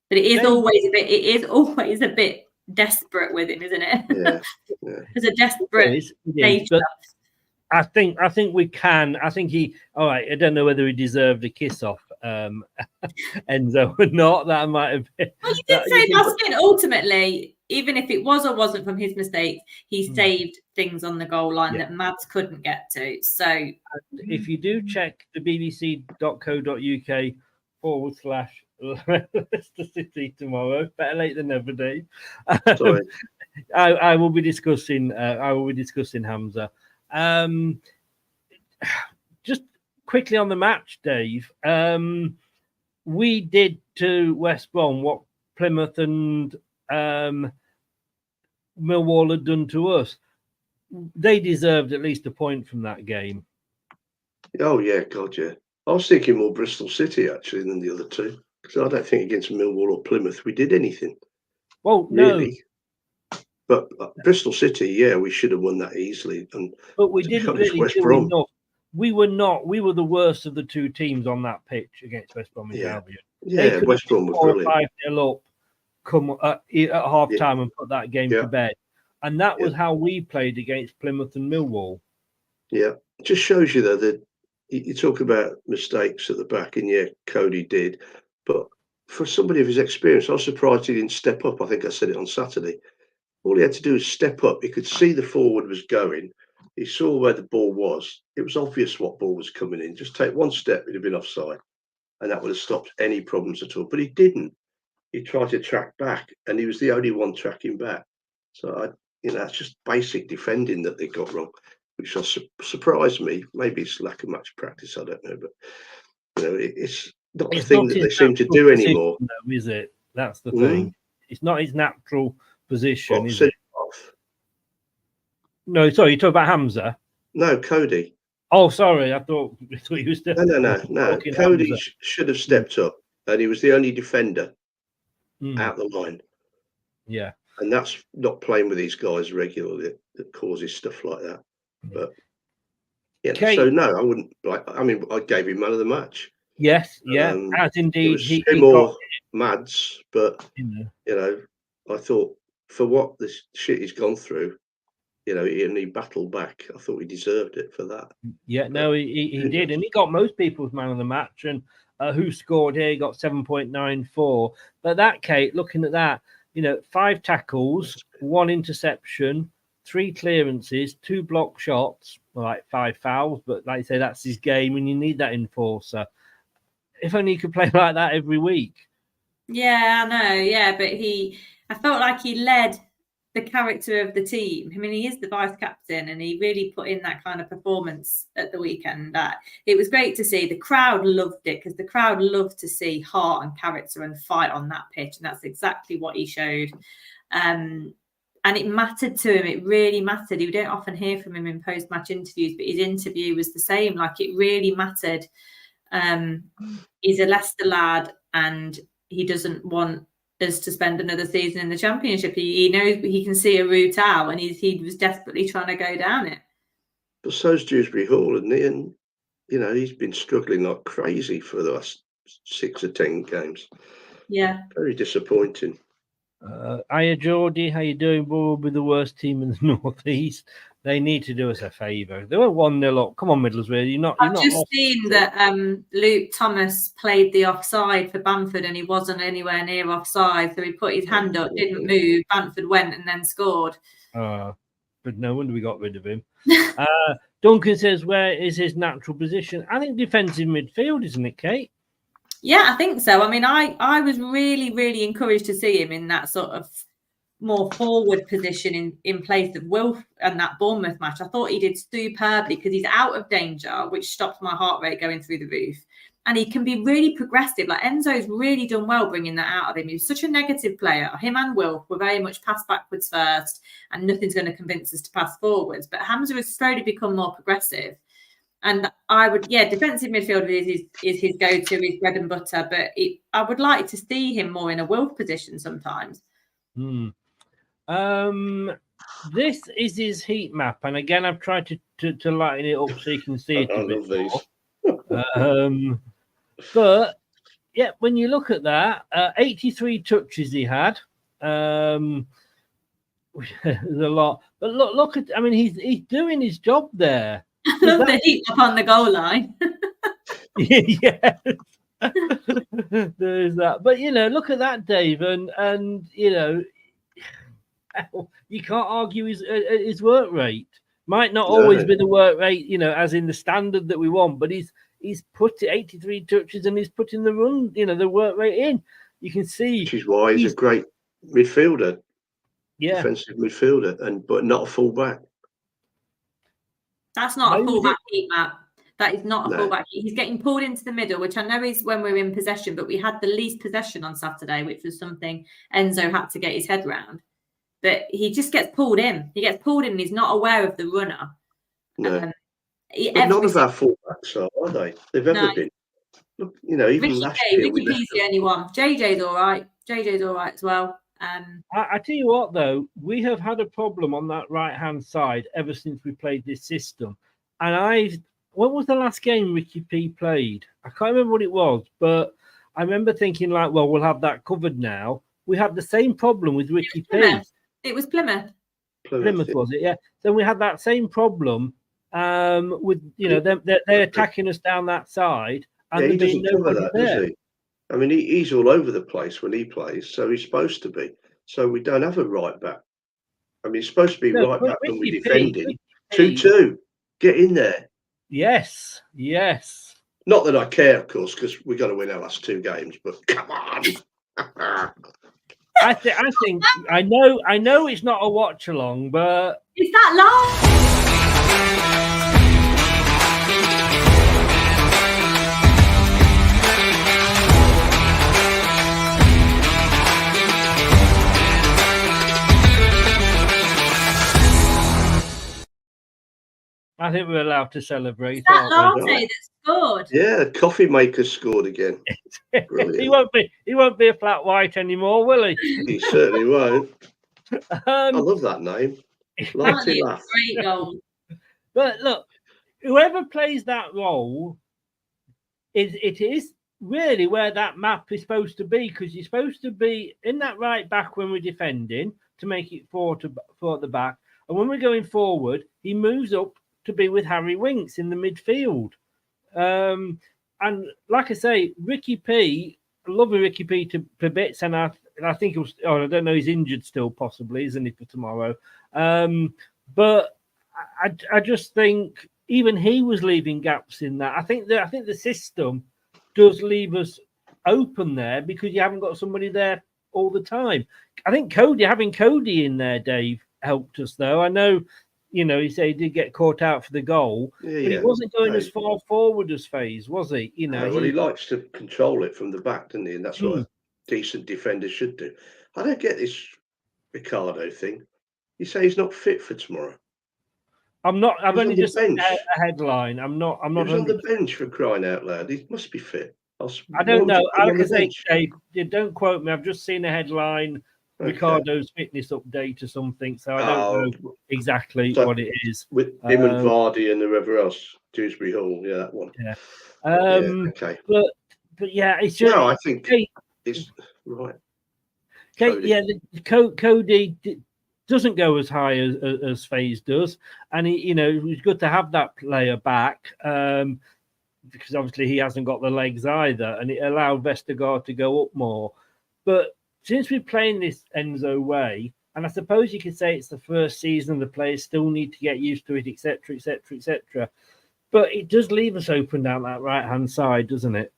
But it is always a bit desperate with him, isn't it? Yeah. There's a desperate nature. I think we can. I think he. All right. I don't know whether he deserved a kiss off Enzo or not. That might have been. Well, you did say last night. Ultimately, even if it was or wasn't from his mistakes, he saved things on the goal line that Mads couldn't get to. So, if you do check the bbc.co.uk /Leicester City tomorrow, better late than never, Dave. Sorry. I will be discussing. Hamza. Just quickly on the match, Dave. We did to West Brom what Plymouth and Millwall had done to us. They deserved at least a point from that game. Oh yeah, God, yeah. I was thinking more Bristol City actually than the other two, because I don't think against Millwall or Plymouth we did anything. Well, really. No. But Bristol City, we should have won that easily. But we didn't really do enough. We were the worst of the two teams on that pitch against West Brom and Albion. Yeah, West Brom was brilliant. 5-0 up, come at half time and put that game to bed. And that was how we played against Plymouth and Millwall. Yeah, it just shows you though that you talk about mistakes at the back, and Cody did. But for somebody of his experience, I was surprised he didn't step up. I think I said it on Saturday. All he had to do was step up. He could see the forward was going. He saw where the ball was. It was obvious what ball was coming in. Just take one step, he'd have been offside. And that would have stopped any problems at all. But he didn't. He tried to track back, and he was the only one tracking back. So, that's just basic defending that they got wrong, which surprised me. Maybe it's lack of match practice, I don't know. But, it's not a thing that they seem to do anymore. Though, is it? That's the thing. It's not his natural position, is it? No, sorry, you talk about Hamza? No, Cody. Oh, sorry, I thought you were still. No. Cody should have stepped up, and he was the only defender out the line. Yeah. And that's not playing with these guys regularly that causes stuff like that. But yeah, so no, I wouldn't. I mean, I gave him man of the match. Yes, yeah, as It indeed was he him or Mads, but you know, I thought for what this shit he's gone through, you know, and he battled back. I thought he deserved it for that. Yeah, no, he did, and he got most people's man of the match. And who scored here? He got 7.94. But that, Kate, looking at that, you know, 5 tackles, 1 interception, 3 clearances, 2 block shots, like 5 fouls. But like I say, that's his game, and you need that enforcer. If only he could play like that every week. Yeah, I know. Yeah, but I felt like he led the character of the team. I mean, he is the vice captain, and he really put in that kind of performance at the weekend. It was great to see. The crowd loved it because the crowd loved to see heart and character and fight on that pitch, and that's exactly what he showed. And it mattered to him. It really mattered. You don't often hear from him in post-match interviews, but his interview was the same. Like, it really mattered. He's a Leicester lad, and he doesn't want us to spend another season in the Championship. He knows he can see a route out, and he was desperately trying to go down it. But so's Dewsbury Hall, isn't he? And you know, he's been struggling like crazy for the last 6 or 10 games. Yeah, very disappointing. Hiya, Geordie. How you doing? We'll be the worst team in the Northeast. They need to do us a favour. They were 1-0 up. Come on, Middlesbrough. I've just seen that Luke Thomas played the offside for Bamford, and he wasn't anywhere near offside. So he put his hand up, didn't move. Bamford went and then scored. But no wonder we got rid of him. Duncan says, where is his natural position? I think defensive midfield, isn't it, Kate? Yeah, I think so. I mean, I was really, really encouraged to see him in that sort of more forward position in place of Wilf and that Bournemouth match. I thought he did superbly because he's out of danger, which stops my heart rate going through the roof. And he can be really progressive. Like, Enzo's really done well bringing that out of him. He was such a negative player. Him and Wilf were very much pass backwards first, and nothing's going to convince us to pass forwards. But Hamza has slowly become more progressive. And defensive midfield is his go-to, his bread and butter. But I would like to see him more in a Wilf position sometimes. This is his heat map, and again, I've tried to lighten it up so you can see it a bit more. But yeah, when you look at that, 83 touches he had. There's a lot, but look at. I mean, he's doing his job there. I love the heat up on the goal line. Yeah. There's that. But look at that, Dave, and you can't argue his work rate. Might not always be the work rate, as in the standard that we want, but he's put 83 touches and he's putting the run, the work rate in. You can see, which is why he's a great midfielder, defensive midfielder, but not a fullback. That's not a fullback heat map. That is not a fullback. He's getting pulled into the middle, which I know is when we're in possession, but we had the least possession on Saturday, which was something Enzo had to get his head round. But he just gets pulled in. He gets pulled in and he's not aware of the runner. No. But none of our fullbacks are they? They've ever been. Look, even last year. Ricky P's the only one. JJ's all right. JJ's all right as well. I tell you what, though, we have had a problem on that right-hand side ever since we played this system. And when was the last game Ricky P played? I can't remember what it was, but I remember thinking we'll have that covered now. We had the same problem with Ricky P. It was Plymouth. Plymouth, was it? Yeah. So we had that same problem with, they're attacking us down that side. And he doesn't cover that, does he? I mean, he's all over the place when he plays, so he's supposed to be. So we don't have a right back. I mean, he's supposed to be right back when we're defending. 2-2. Get in there. Yes. Not that I care, of course, because we've got to win our last 2 games, but come on. I think I know it's not a watch along, but is that long? I think we're allowed to celebrate. Is that Latte that scored? Yeah, the coffee maker scored again. He won't be a flat white anymore, will he? He certainly won't. I love that name. Lighty laugh. Great goal. But look, whoever plays that role it is really where that map is supposed to be, because you're supposed to be in that right back when we're defending to make it four at the back, and when we're going forward, he moves up to be with Harry Winks in the midfield. And like I say, Ricky P, I love Ricky P to bits, and I think it was. Oh, I don't know. He's injured still, possibly, isn't he, for tomorrow? But I just think even he was leaving gaps in that. I think the system does leave us open there because you haven't got somebody there all the time. I think having Cody in there, Dave, helped us though. I know, he said he did get caught out for the goal, but he wasn't going as far forward as FaZe, was he? Well, he likes to control it from the back, doesn't he? And that's what a decent defender should do. I don't get this Ricardo thing. You say he's not fit for tomorrow. I'm not. I've only just seen a headline. I'm not. He was on the bench, for crying out loud. He must be fit. I don't know. Like I say, Dave, don't quote me. I've just seen a headline. Okay. Ricardo's fitness update or something. So I don't know exactly what it is. With him and Vardy and whoever else, Dewsbury Hall. Yeah, that one. Yeah. Okay. But yeah, it's just. No, I think it's right. Okay. Yeah, Cody doesn't go as high as FaZe does, and it was good to have that player back because obviously he hasn't got the legs either, and it allowed Vestergaard to go up more. But since we're playing this Enzo way, and I suppose you could say it's the first season, the players still need to get used to it, etc., etc., etc. But it does leave us open down that right-hand side, doesn't it?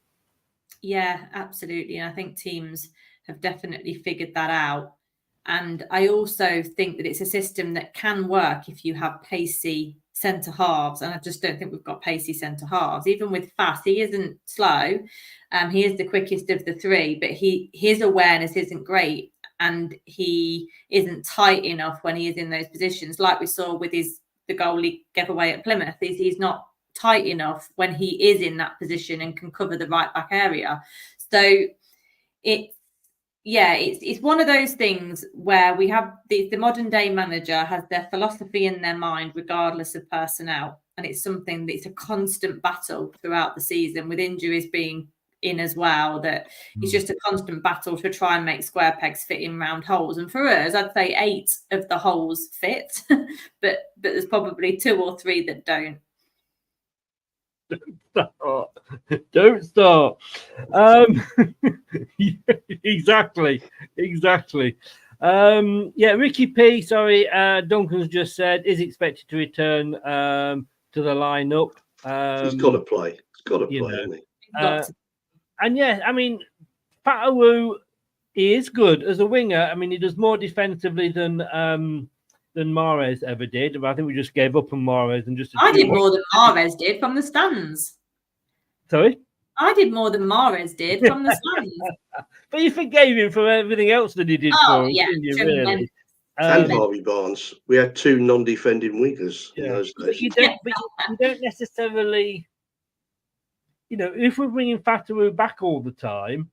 Yeah, absolutely. And I think teams have definitely figured that out. And I also think that it's a system that can work if you have pacey centre halves. And I just don't think we've got pacey centre halves. Even with Fast, he isn't slow. He is the quickest of the three, but his awareness isn't great. And he isn't tight enough when he is in those positions. Like we saw with the goal he gave away at Plymouth, he's not tight enough when he is in that position and can cover the right back area. So it's one of those things where we have the modern day manager has their philosophy in their mind, regardless of personnel. And it's something that's a constant battle throughout the season, with injuries being in as well, that it's just a constant battle to try and make square pegs fit in round holes. And for us, I'd say 8 of the holes fit, but there's probably 2 or 3 that don't. Don't start. Exactly. Ricky P, sorry, Duncan's just said is expected to return to the lineup. He's got to play. Hasn't he? And yeah, I mean, Fatawu, he is good as a winger. I mean, he does more defensively than Mahrez ever did. But I think we just gave up on Mahrez and just. I did more than Mahrez did from the stands. Sorry? I did more than Mahrez did from the stands. But you forgave him for everything else that he did for us, didn't you, really? And Harvey Barnes. We had 2 non-defending wingers in those days. You don't necessarily, if we're bringing Fatawu back all the time,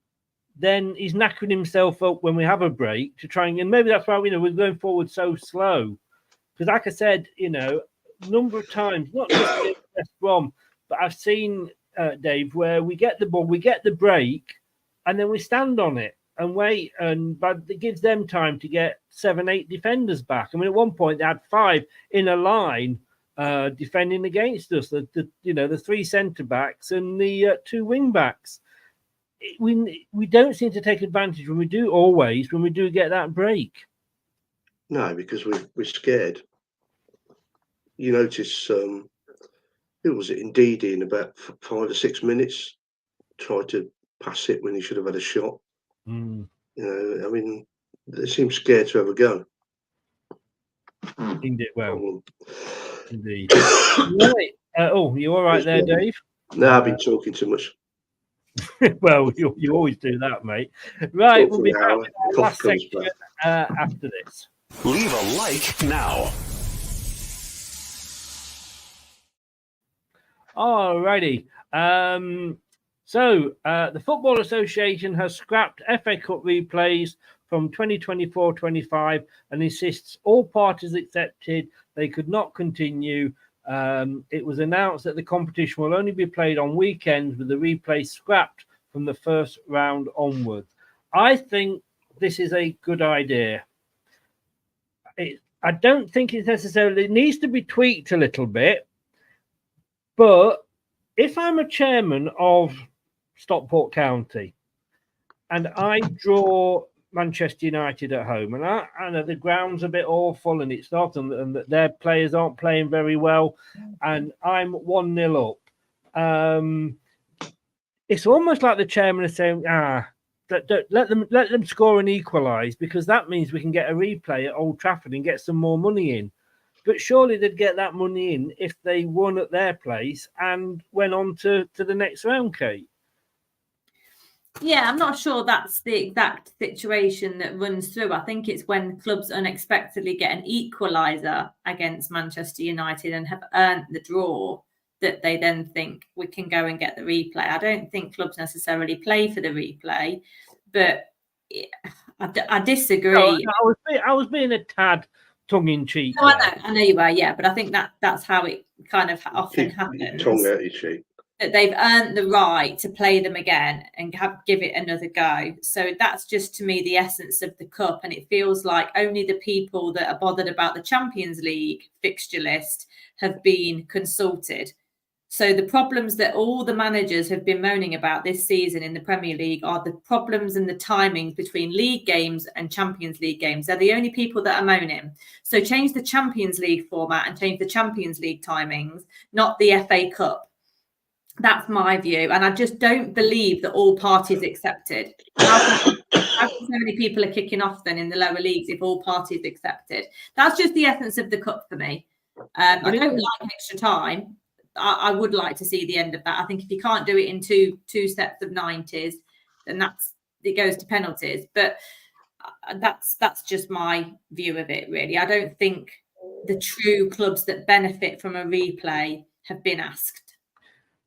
then he's knackering himself up when we have a break to try and maybe that's why we're going forward so slow. Because like I said, a number of times, not just against West Brom, but I've seen Dave, where we get the ball, we get the break, and then we stand on it and wait, but it gives them time to get 7-8 defenders back. I mean, at one point they had 5 in a line defending against us. The 3 centre backs and the 2 wing backs. We don't seem to take advantage when we do get that break. No, because we're scared. You notice. Who was it? Indeed, in about 5 or 6 minutes, tried to pass it when he should have had a shot. I mean, they seem scared to have a go. Indeed, indeed. Right. You all right there, Dave? No, I've been talking too much. Well, you always do that, mate. Right, we'll be back with our last section after this. Leave a like now. Alrighty. So the Football Association has scrapped FA Cup replays from 2024-25 and insists all parties accepted they could not continue. It was announced that the competition will only be played on weekends with the replay scrapped from the first round onwards. I think this is a good idea. I don't think it's necessarily, it needs to be tweaked a little bit, but if I'm a chairman of Stockport County and I draw Manchester United at home, and I know the ground's a bit awful and it's not, and that their players aren't playing very well, and I'm 1-0 up, it's almost like the chairman is saying, let them score and equalise, because that means we can get a replay at Old Trafford and get some more money in. But surely they'd get that money in if they won at their place and went on to the next round, Kate. Yeah, I'm not sure that's the exact situation that runs through. I think it's when clubs unexpectedly get an equaliser against Manchester United and have earned the draw that they then think we can go and get the replay. I don't think clubs necessarily play for the replay, but I disagree. No, I was being a tad tongue-in-cheek. No, I know you were, yeah, but I think that's how it kind of often happens. Tongue out your cheek. That they've earned the right to play them again and give it another go. So that's just, to me, the essence of the cup. And it feels like only the people that are bothered about the Champions League fixture list have been consulted. So the problems that all the managers have been moaning about this season in the Premier League are the problems and the timings between league games and Champions League games. They're the only people that are moaning. So change the Champions League format and change the Champions League timings, not the FA Cup. That's my view. And I just don't believe that all parties accepted. How come so many people are kicking off then in the lower leagues if all parties accepted? That's just the essence of the cup for me. I don't like extra time. I would like to see the end of that. I think if you can't do it in two sets of 90s, then it goes to penalties. But that's just my view of it, really. I don't think the true clubs that benefit from a replay have been asked.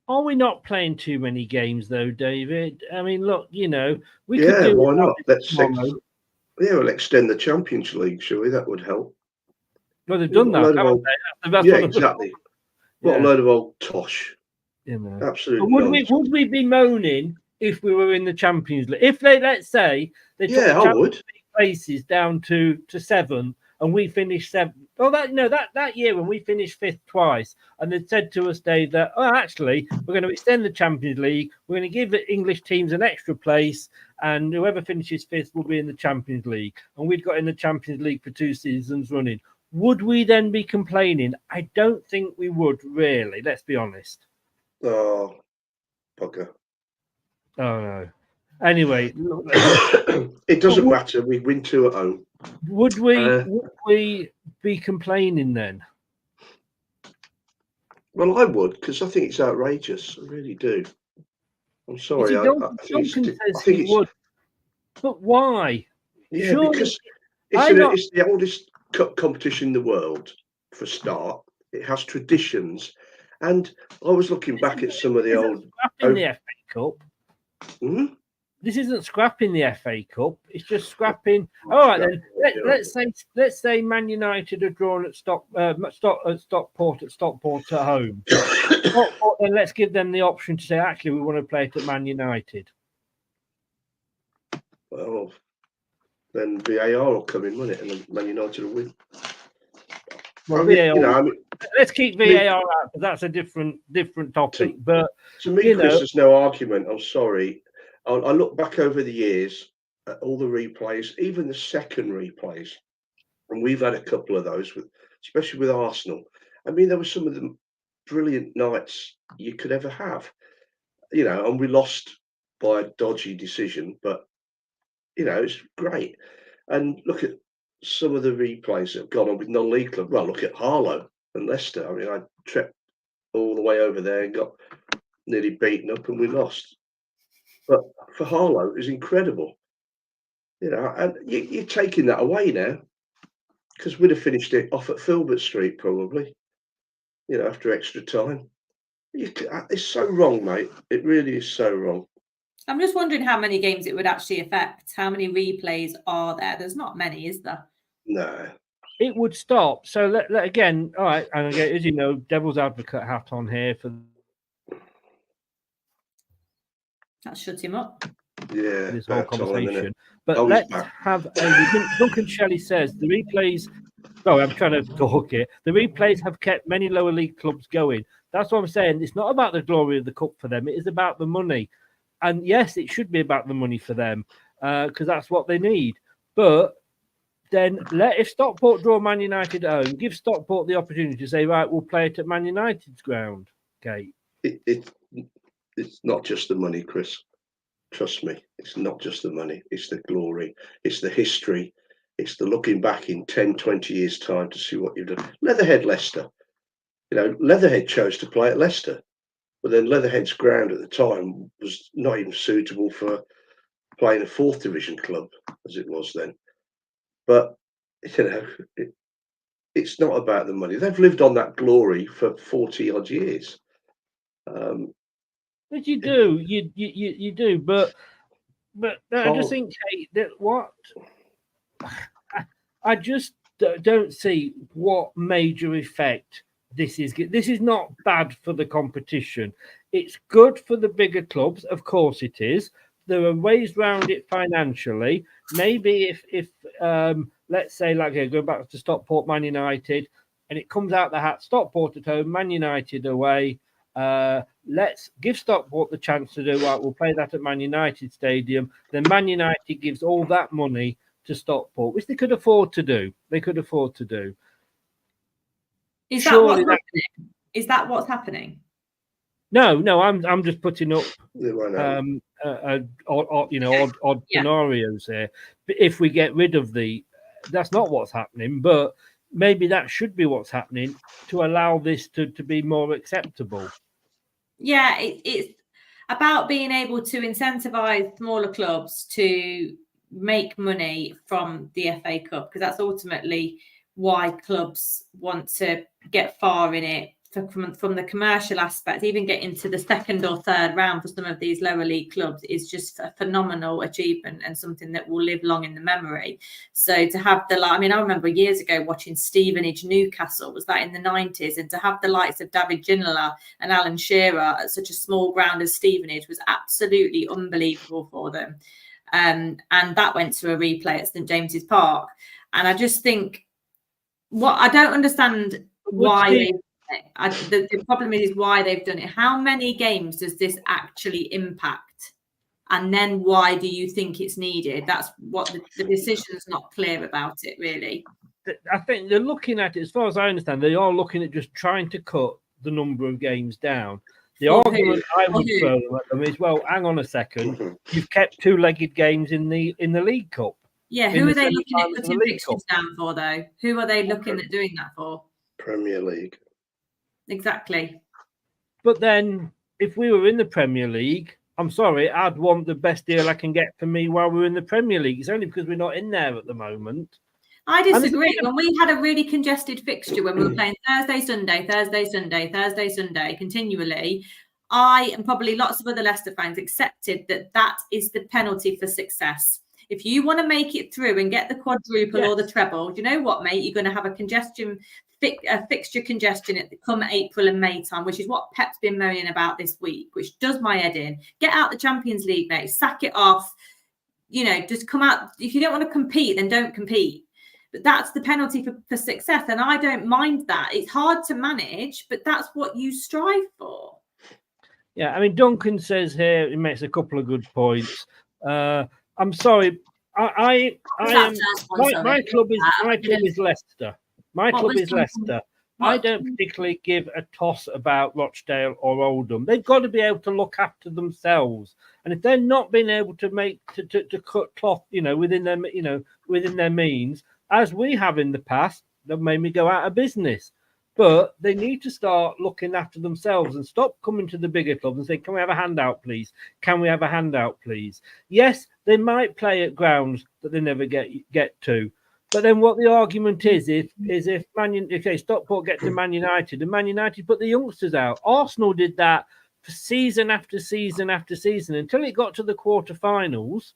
Are we not playing too many games, though, David? I mean, look, we could do. Why not? We'll extend the Champions League, surely that would help. Well, they've done that, haven't they? Yeah, exactly. What a load of old tosh. Absolutely. Would we be moaning if we were in the Champions League? If let's say they took the Champions League places down to 7 and we finished 7th. Well, that year when we finished 5th twice, and they said to us, Dave, that actually we're going to extend the Champions League. We're going to give the English teams an extra place, and whoever finishes 5th will be in the Champions League. And we'd got in the Champions League for 2 seasons running. Would we then be complaining? I don't think we would, really. Let's be honest. Oh, bugger. Oh, no. Anyway. It doesn't matter. We win 2 at home. Would we be complaining then? Well, I would, because I think it's outrageous. I really do. I'm sorry. I think it's would. But why? Yeah, surely, because it's the oldest cup competition in the world, for a start. It has traditions. And I was looking back at some of the old... Scrapping the FA Cup. Hmm? This isn't scrapping the FA Cup. It's just scrapping. All right, then. Let's say Man United are drawn at Stockport at home. Then let's give them the option to say, actually, we want to play it at Man United. Well, then VAR will come in, won't it? And then Man United will win. Well, VAR. Let's keep VAR out, because that's a different topic. But to me, Chris, there's no argument. I'm sorry. I look back over the years at all the replays, even the second replays, and we've had a couple of those, especially with Arsenal. I mean, there were some of the brilliant nights you could ever have, and we lost by a dodgy decision, but, it's great. And look at some of the replays that have gone on with non-league clubs. Well, look at Harlow and Leicester. I mean, I trekked all the way over there and got nearly beaten up and we lost. But for Harlow, it was incredible. And you're taking that away now, because we'd have finished it off at Filbert Street probably, after extra time. It's so wrong, mate. It really is so wrong. I'm just wondering how many games it would actually affect. How many replays are there? There's not many, is there? No. It would stop. So let again, all right, and again, as you know, devil's advocate hat on here for That shuts him up. Yeah. this whole about time, conversation. innit? But Oh, he's let's back. have Duncan Shelley says the replays. Oh, I'm trying to talk here. The replays have kept many lower league clubs going. That's what I'm saying. It's not about the glory of the cup for them. It is about the money. And yes, it should be about the money for them because that's what they need. But then if Stockport draw Man United at home, give Stockport the opportunity to say, right, we'll play it at Man United's ground. Okay. It's not just the money, Chris. Trust me, it's not just the money. It's the glory. It's the history. It's the looking back in 10, 20 years' time to see what you've done. Leatherhead, Leicester. Leatherhead chose to play at Leicester, but then Leatherhead's ground at the time was not even suitable for playing a 4th division club as it was then. But, it's not about the money. They've lived on that glory for 40 odd years. But you do, you do. But I just think, Kate, that what I just don't see what major effect this is. This is not bad for the competition. It's good for the bigger clubs, of course it is. There are ways around it financially. Maybe if let's say, like, going back to Stockport, Man United, and it comes out the hat, Stockport at home, Man United away. Let's give Stockport the chance to do right. We'll play that at Man United Stadium. Then Man United gives all that money to Stockport, which they could afford to do. Is that what's happening? Is that what's happening? No, I'm just putting up odd scenarios here. But if we get rid of that's not what's happening, but maybe that should be what's happening to allow this to be more acceptable. Yeah, it's about being able to incentivize smaller clubs to make money from the FA Cup, because that's ultimately why clubs want to get far in it from the commercial aspect. Even getting to the 2nd or 3rd round for some of these lower league clubs is just a phenomenal achievement and something that will live long in the memory. So to have I remember years ago watching Stevenage Newcastle, was that in the 90s, and to have the likes of David Ginola and Alan Shearer at such a small ground as Stevenage was absolutely unbelievable for them. And that went to a replay at St James's Park. And I just think, what I don't understand why the problem is why they've done it. How many games does this actually impact? And then why do you think it's needed? That's what the decision's not clear about it, really. I think they're looking at it, as far as I understand, they are looking at just trying to cut the number of games down. The argument I would throw at them is, well, hang on a second, you've kept 2-legged games in the League Cup. Yeah, who are they looking at putting fixtures down for, though? Who are they looking at doing that for? Premier League. Exactly. But then, if we were in the Premier League, I'm sorry, I'd want the best deal I can get for me while we're in the Premier League. It's only because we're not in there at the moment. I disagree. When we had a really congested fixture, when we were playing Thursday, Sunday continually, I and probably lots of other Leicester fans accepted that is the penalty for success. If you want to make it through and get the quadruple or the treble, do you know what, mate? You're going to have a fixture congestion come April and May time, which is what Pep's been moaning about this week, which does my head in. Get out the Champions League, mate. Sack it off. Just come out. If you don't want to compete, then don't compete. But that's the penalty for success. And I don't mind that. It's hard to manage, but that's what you strive for. Yeah, I mean, Duncan says here, he makes a couple of good points. I'm sorry. My club is Leicester. My club is Leicester. I don't particularly give a toss about Rochdale or Oldham. They've got to be able to look after themselves. And if they're not being able to make to cut cloth, within their means, as we have in the past, that made me go out of business. But they need to start looking after themselves and stop coming to the bigger clubs and saying, can we have a handout, please? Can we have a handout, please? Yes, they might play at grounds that they never get to. But then what the argument is if Stockport get to Man United and Man United put the youngsters out. Arsenal did that for season after season after season until it got to the quarterfinals.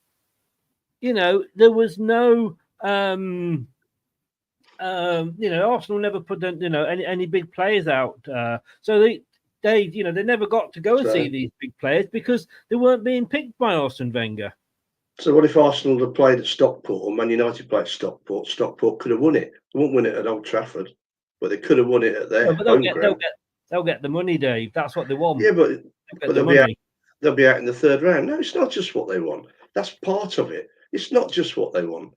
You know, there was no, you know, Arsenal never put, you know, any big players out. So they, you know, they never got to go and see these big players because they weren't being picked by Arsene Wenger. So what if Arsenal had played at Stockport or Man United played at Stockport? Stockport could have won it. They won't win it at Old Trafford, but they could have won it at their home ground. They'll get the money, Dave. That's what they want. Yeah, but they'll be out in the third round. No, it's not just what they want. That's part of it. It's not just what they want.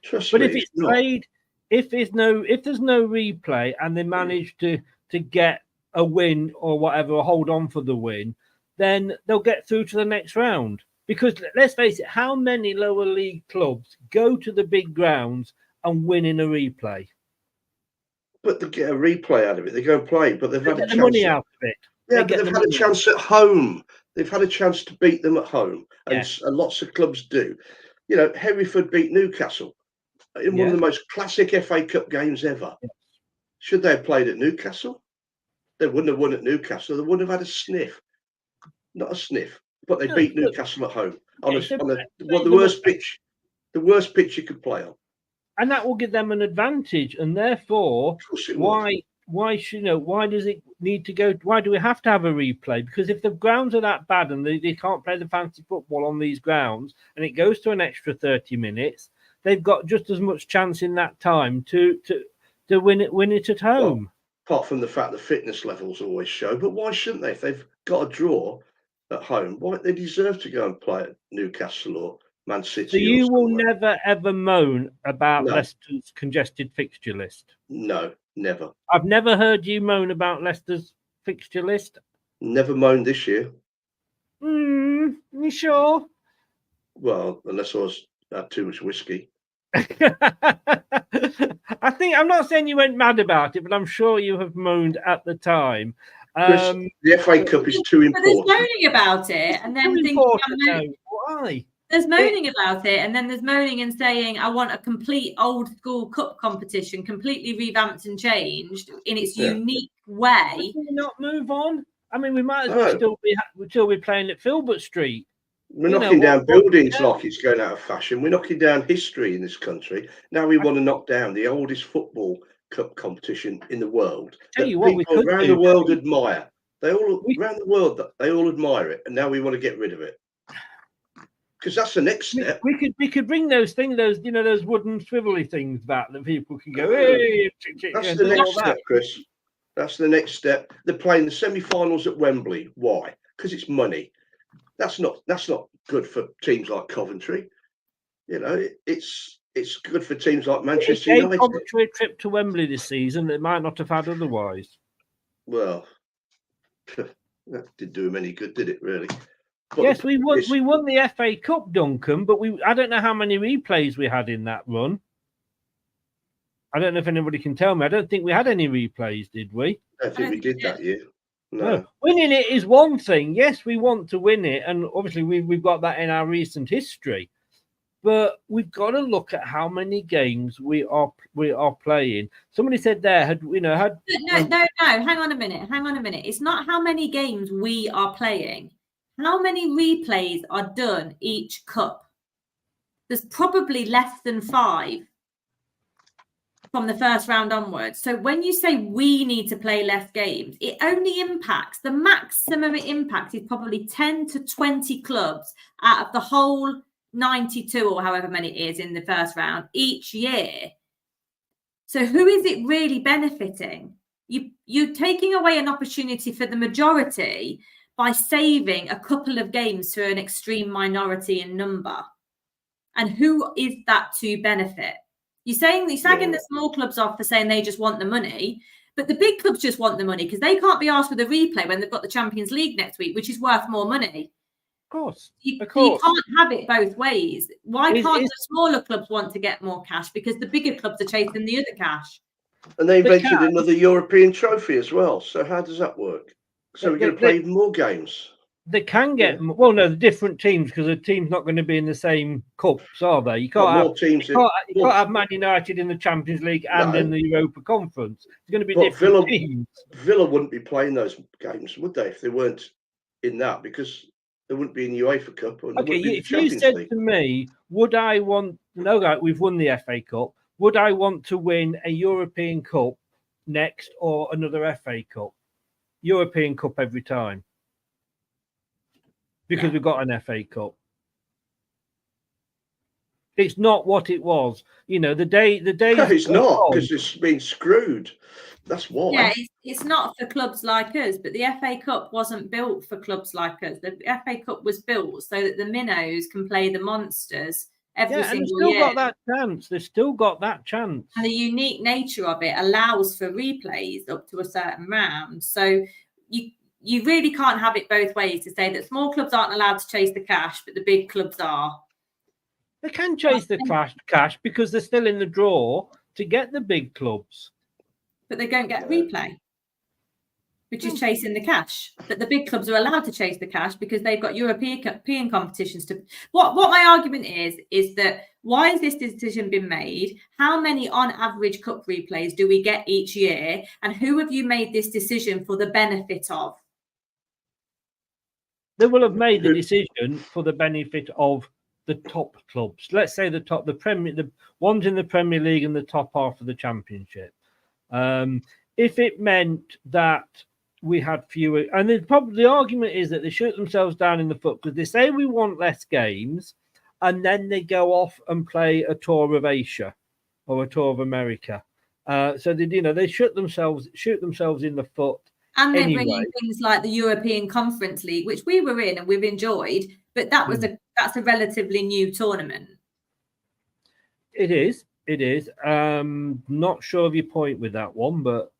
Trust me. But if it's played, if there's no replay and they manage to get a win or whatever, or hold on for the win, then they'll get through to the next round. Because let's face it, how many lower league clubs go to the big grounds and win in a replay? But they get a replay out of it. They go and play, but they've had a chance. Money out of it. Yeah, but they've had a chance at home. They've had a chance to beat them at home, and lots of clubs do. You know, Hereford beat Newcastle in one of the most classic FA Cup games ever. Yeah. Should they have played at Newcastle? They wouldn't have won at Newcastle. They wouldn't have had a sniff. Not a sniff. But they beat Newcastle at home on the worst pitch you could play on. And that will give them an advantage. And therefore, why does it need to go? Why do we have to have a replay? Because if the grounds are that bad and they can't play the fantasy football on these grounds and it goes to an extra 30 minutes, they've got just as much chance in that time to win it at home. Well, apart from the fact that fitness levels always show, but why shouldn't they? If they've got a draw at home, why they deserve to go and play at Newcastle or Man City? So you will never ever moan about Leicester's congested fixture list? No, never. I've never heard you moan about Leicester's fixture list. Never moaned this year. You sure? Well, unless I had too much whiskey. I think I'm not saying you went mad about it, but I'm sure you have moaned at the time. Chris, the FA Cup is too important. But there's moaning about it, and then thinking, why? There's moaning about it, and then there's moaning and saying, I want a complete old school cup competition, completely revamped and changed in its unique way. Can we not move on? I mean, we might as well still be playing at Filbert Street. We're knocking down buildings like it's going out of fashion. We're knocking down history in this country. Now we want to knock down the oldest football cup competition in the world. People around the world admire. Around the world, they all admire it, and now we want to get rid of it. Because that's the next step. We could bring those things, those wooden swivelly things back that people can go. Hey, that's the next step, Chris. That's the next step. They're playing the semi-finals at Wembley. Why? Because it's money. That's not good for teams like Coventry. You know, it's good for teams like Manchester United. Coventry a trip to Wembley this season they might not have had otherwise. Well, that didn't do them any good, did it? Really? But yes, we won the FA Cup, Duncan, but I don't know how many replays we had in that run. I don't know if anybody can tell me. I don't think we had any replays, did we? I think we did that year. No. Winning it is one thing. Yes, we want to win it, and obviously we've got that in our recent history. But we've got to look at how many games we are playing. Somebody said there No, hang on a minute. It's not how many games we are playing. How many replays are done each cup? There's probably less than 5 from the first round onwards. So when you say we need to play less games, it only impacts, the maximum it impacts is probably 10 to 20 clubs out of the whole 92 or however many it is in the first round each year. So who is it really benefiting? You're taking away an opportunity for the majority by saving a couple of games to an extreme minority in number. And who is that to benefit? You're sagging the small clubs off for saying they just want the money, but the big clubs just want the money because they can't be asked for the replay when they've got the Champions League next week, which is worth more money. Of course. You can't have it both ways. Why can't the smaller clubs want to get more cash? Because the bigger clubs are chasing the other cash. And they invented another European trophy as well. So how does that work? So we're going to play even more games. They can get the different teams because the team's not going to be in the same cups, are they? You can't have Man United in the Champions League and in the Europa Conference. It's going to be different teams. Villa wouldn't be playing those games, would they, if they weren't in that because there wouldn't be a UEFA Cup. And Okay, there wouldn't be the if you Champions said League. to me, would I want, no, right, we've won the FA Cup, would I want to win a European Cup next or another FA Cup? European Cup every time. Because we've got an FA Cup. It's not what it was. You know, the day. No, it's not, because it's been screwed. That's why. Yeah, it's not for clubs like us, but the FA Cup wasn't built for clubs like us. The FA Cup was built so that the minnows can play the monsters every single year. And they've still got that chance. They've still got that chance. And the unique nature of it allows for replays up to a certain round. So you really can't have it both ways to say that small clubs aren't allowed to chase the cash, but the big clubs are. They can chase the cash because they're still in the draw to get the big clubs. But they don't get replay, which is chasing the cash. But the big clubs are allowed to chase the cash because they've got European competitions to. What my argument is that why has this decision been made? How many on average cup replays do we get each year? And who have you made this decision for the benefit of? They will have made the decision for the benefit of the top clubs. Let's say the ones in the Premier League and the top half of the Championship. If it meant that we had fewer, and the argument is that they shoot themselves down in the foot because they say we want less games, and then they go off and play a tour of Asia or a tour of America. So they shoot themselves in the foot. And they're bringing things like the European Conference League, which we were in and we've enjoyed, but that's a relatively new tournament. It is. Not sure of your point with that one, but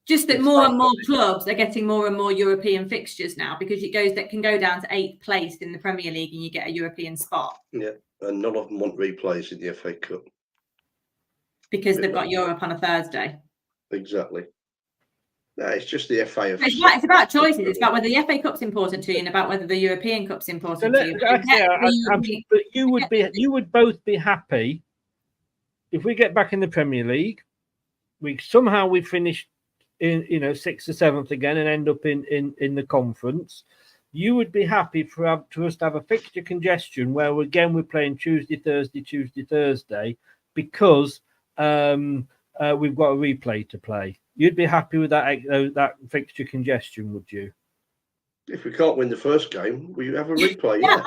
just that more and more clubs are getting more and more European fixtures now because that can go down to 8th place in the Premier League and you get a European spot. Yeah, and none of them want replays in the FA Cup because they've got Europe on a Thursday. Exactly. No, it's just the FA. It's about choices. It's about whether the FA Cup's important to you and about whether the European Cup's important to you. But you would both be happy if we get back in the Premier League. We finish in 6th or 7th again and end up in the conference. You would be happy for us to have a fixture congestion where we're playing Tuesday, Thursday because we've got a replay to play. You'd be happy with that fixture congestion, would you? If we can't win the first game, we have a replay. Yeah.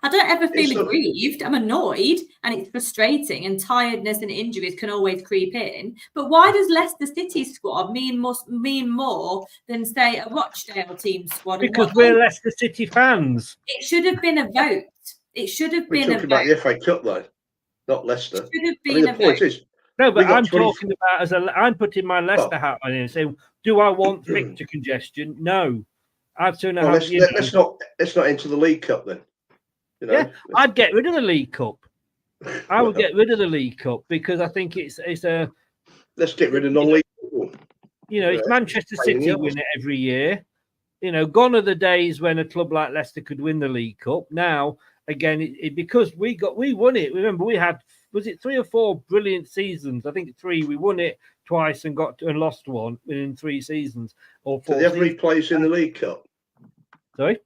I don't ever feel aggrieved. I'm annoyed and it's frustrating, and tiredness and injuries can always creep in. But why does Leicester City's squad mean more than, say, a Rochdale team squad? Because we're Leicester City fans. It should have been a vote. We're talking about the FA Cup, though, not Leicester. It should have been a vote. No, but I'm talking about I'm putting my Leicester hat on and saying, do I want fixture congestion? No. I'd sooner have. Let's not enter the League Cup then. Yeah, I'd get rid of the League Cup. I would get rid of the League Cup because I think it's a. Let's get rid of non-league football. It's Manchester City win it every year. Gone are the days when a club like Leicester could win the League Cup. Now, again, because we won it. Remember, we had. Was it 3 or 4 brilliant seasons? I think 3. We won it twice and lost one in 3 seasons or 4. Do they have replays in the League Cup? Sorry?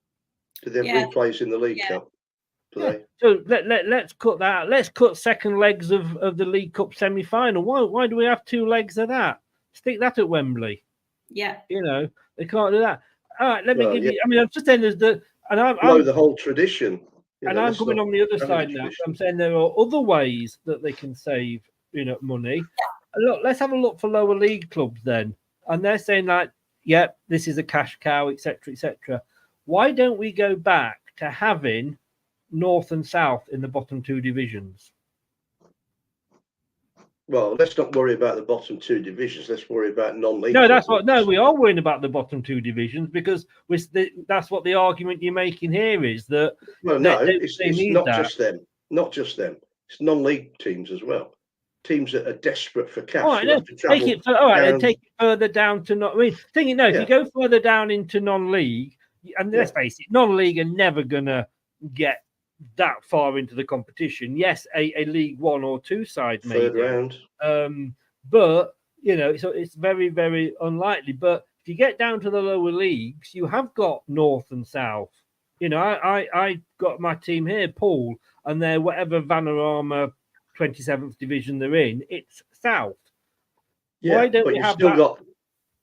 Do they have replays in the League Cup? So let's cut that out. Let's cut second legs of the League Cup semi-final. Why do we have 2 legs of that? Stick that at Wembley. Yeah. They can't do that. All right, let me give you. I mean, I'm just saying there's the whole tradition. And I'm coming on the other side now. I'm saying there are other ways that they can save, money. Yeah. Look, let's have a look for lower league clubs then. And they're saying this is a cash cow, etc., etc. Why don't we go back to having North and South in the bottom 2 divisions? Well, let's not worry about the bottom 2 divisions. Let's worry about non-league. No, we are worrying about the bottom 2 divisions because that's what the argument you're making here is that. Well, no, it's not just them. Not just them. It's non-league teams as well. Teams that are desperate for cash. All right, take it further down to not. I mean, if you go further down into non-league, and let's face it, non-league are never gonna get that far into the competition. Yes, a League 1 or 2 side maybe. Third round. But so it's very, very unlikely. But if you get down to the lower leagues, you have got North and South. You know, I got my team here, Paul, and they're whatever Vanarama 27th division they're in, it's South. Yeah, Why don't but we have that?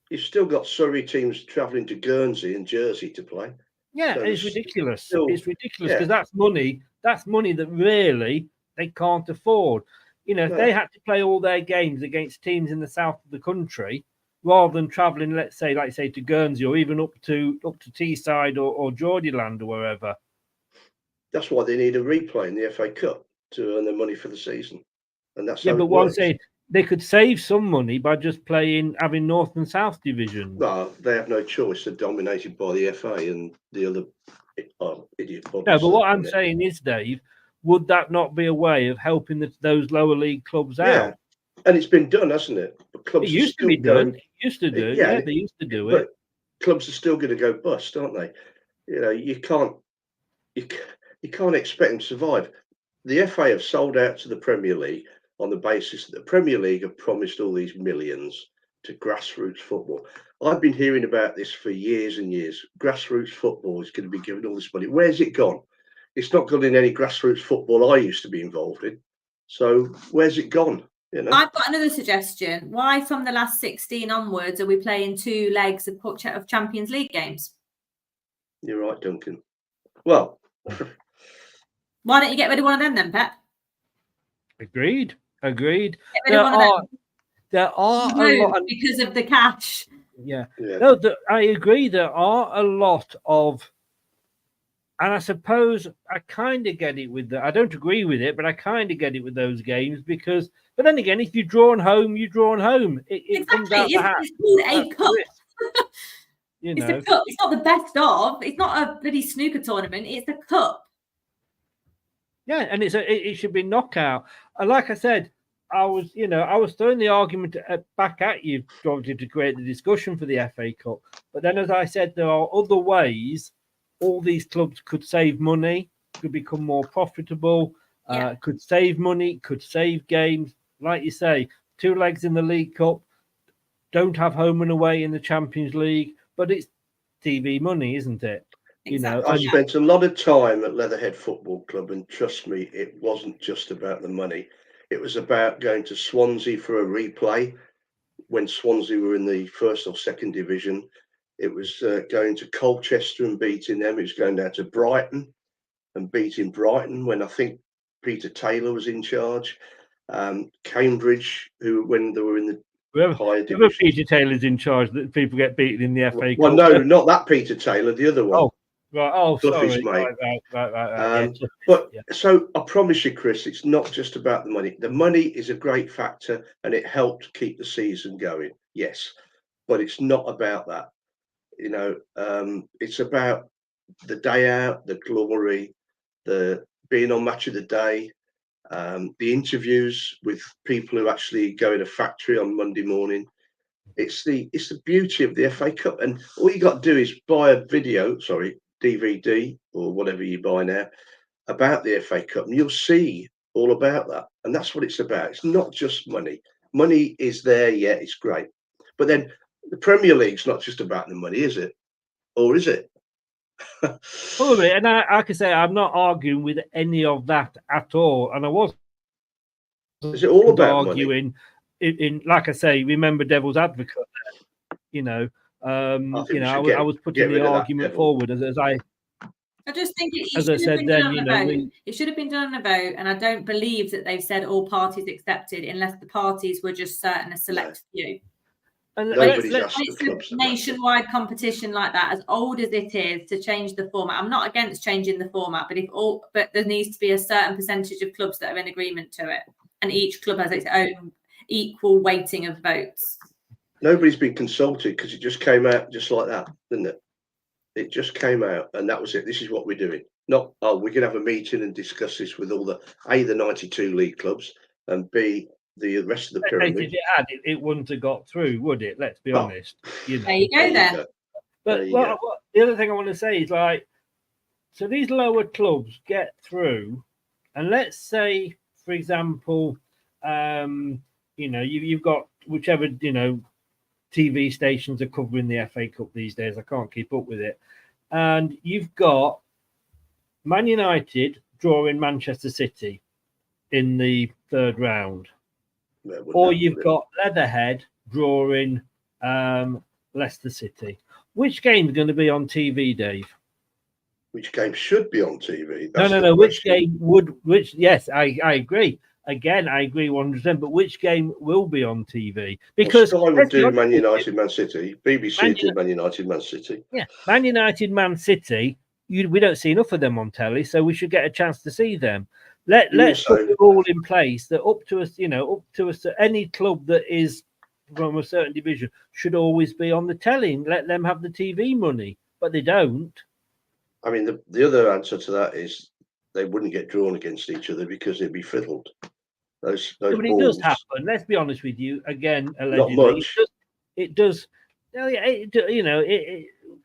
You've still got Surrey teams travelling to Guernsey and Jersey to play. Yeah, So it's ridiculous. still- It's ridiculous yeah. because that's money. That's money that really they can't afford. You know, if No. they had to play all their games against teams in the south of the country, rather than travelling, let's say, like say, to Guernsey or even up to Teesside or Geordieland or wherever. That's why they need a replay in the FA Cup to earn their money for the season, and that's Yeah, how but it what I'm works. saying, they could save some money by just having North and South divisions. No, they have no choice. They're dominated by the FA and the other idiot bodies. No, but what I'm isn't it? saying is, Dave, would that not be a way of helping those lower league clubs out? Yeah, and it's been done, hasn't it? But clubs It used to be done. It used to do. Yeah, Yeah, they used to do but it. clubs are still going to go bust, aren't they? You know, you can't expect them to survive. The FA have sold out to the Premier League on the basis that the Premier League have promised all these millions to grassroots football. I've been hearing about this for years and years. Grassroots football is going to be given all this money. Where's it gone? It's not gone in any grassroots football I used to be involved in. So where's it gone? You know? I've got another suggestion. Why, from the last 16 onwards, are we playing 2 legs of Champions League games? You're right, Duncan. Well, why don't you get rid of one of them then, Pep? Agreed. Get rid of one of them. There are a lot because of the cash. Yeah. No, I agree. There are a lot of, and I suppose I kind of get it with that. I don't agree with it, but I kind of get it with those games because. But then again, if you're drawn home, you're drawn home. It comes out the hat. It's called a cup. You It's know. a cup. It's not the best of. It's not a bloody snooker tournament. It's a cup. Yeah, and it should be knockout. And like I said, I was throwing the argument back at you, obviously, to create the discussion for the FA Cup. But then, as I said, there are other ways all these clubs could save money, could become more profitable, could save money, could save games. Like you say, 2 legs in the League Cup, don't have home and away in the Champions League, but it's TV money, isn't it? Exactly. You know, I spent a lot of time at Leatherhead Football Club, and trust me, it wasn't just about the money. It was about going to Swansea for a replay when Swansea were in the first or second division. It was going to Colchester and beating them. It was going down to Brighton and beating Brighton when I think Peter Taylor was in charge. Cambridge, who when they were in the higher division. Peter Taylor's in charge, that people get beaten in the FA Cup. Well, no, not that Peter Taylor, the other one. Oh, right. Oh, Duffy's sorry. mate. Right. So I promise you, Chris, it's not just about the money. The money is a great factor, and it helped keep the season going. Yes, but it's not about that. You know, it's about the day out, the glory, the being on Match of the Day, the interviews with people who actually go in a factory on Monday morning. It's the beauty of the FA Cup, and all you got to do is buy a DVD or whatever you buy now about the FA Cup, and you'll see all about that. And that's what it's about. It's not just money. Money is there, yeah, it's great, but then the Premier League's not just about the money, is it? Or is it? Probably, and I can say I'm not arguing with any of that at all. And I was. Is it all about arguing money? In like I say, remember devil's advocate. You know, I was putting the argument forward as I just think it as I said then, you know, it should have been done on a vote, and I don't believe that they've said all parties accepted, unless the parties were just certain a select few. And nobody's asked the clubs. It's a nationwide competition like that, as old as it is, to change the format. I'm not against changing the format, but there needs to be a certain percentage of clubs that are in agreement to it, and each club has its own equal weighting of votes. Nobody's been consulted because it just came out just like that, didn't it? It just came out, and that was it. This is what we're doing. Not, we're going to have a meeting and discuss this with all the 92 league clubs, and B, the rest of the pyramid. If it had, it wouldn't have got through, would it? Let's be honest. You know. There you go then. But the other thing I want to say is, like, so these lower clubs get through, and let's say, for example, you know, you've got whichever, you know, TV stations are covering the FA Cup these days. I can't keep up with it. And you've got Man United drawing Manchester City in the third round. Or you've got Leatherhead drawing Leicester City. Which game is going to be on TV, Dave? Which game should be on TV? No. Which game would? Yes, I agree. Again, I agree 100%. But which game will be on TV? Because Sky would do Man United, Man City. BBC do Man United, Man City. Yeah, Man United, Man City. We don't see enough of them on telly, so we should get a chance to see them. Let's put it all in place that up to us, any club that is from a certain division should always be on the telly. Let them have the TV money, but they don't. I mean, the other answer to that is they wouldn't get drawn against each other because it'd be fiddled. Those but balls, it does happen. Let's be honest with you. Again, allegedly, not much. It does.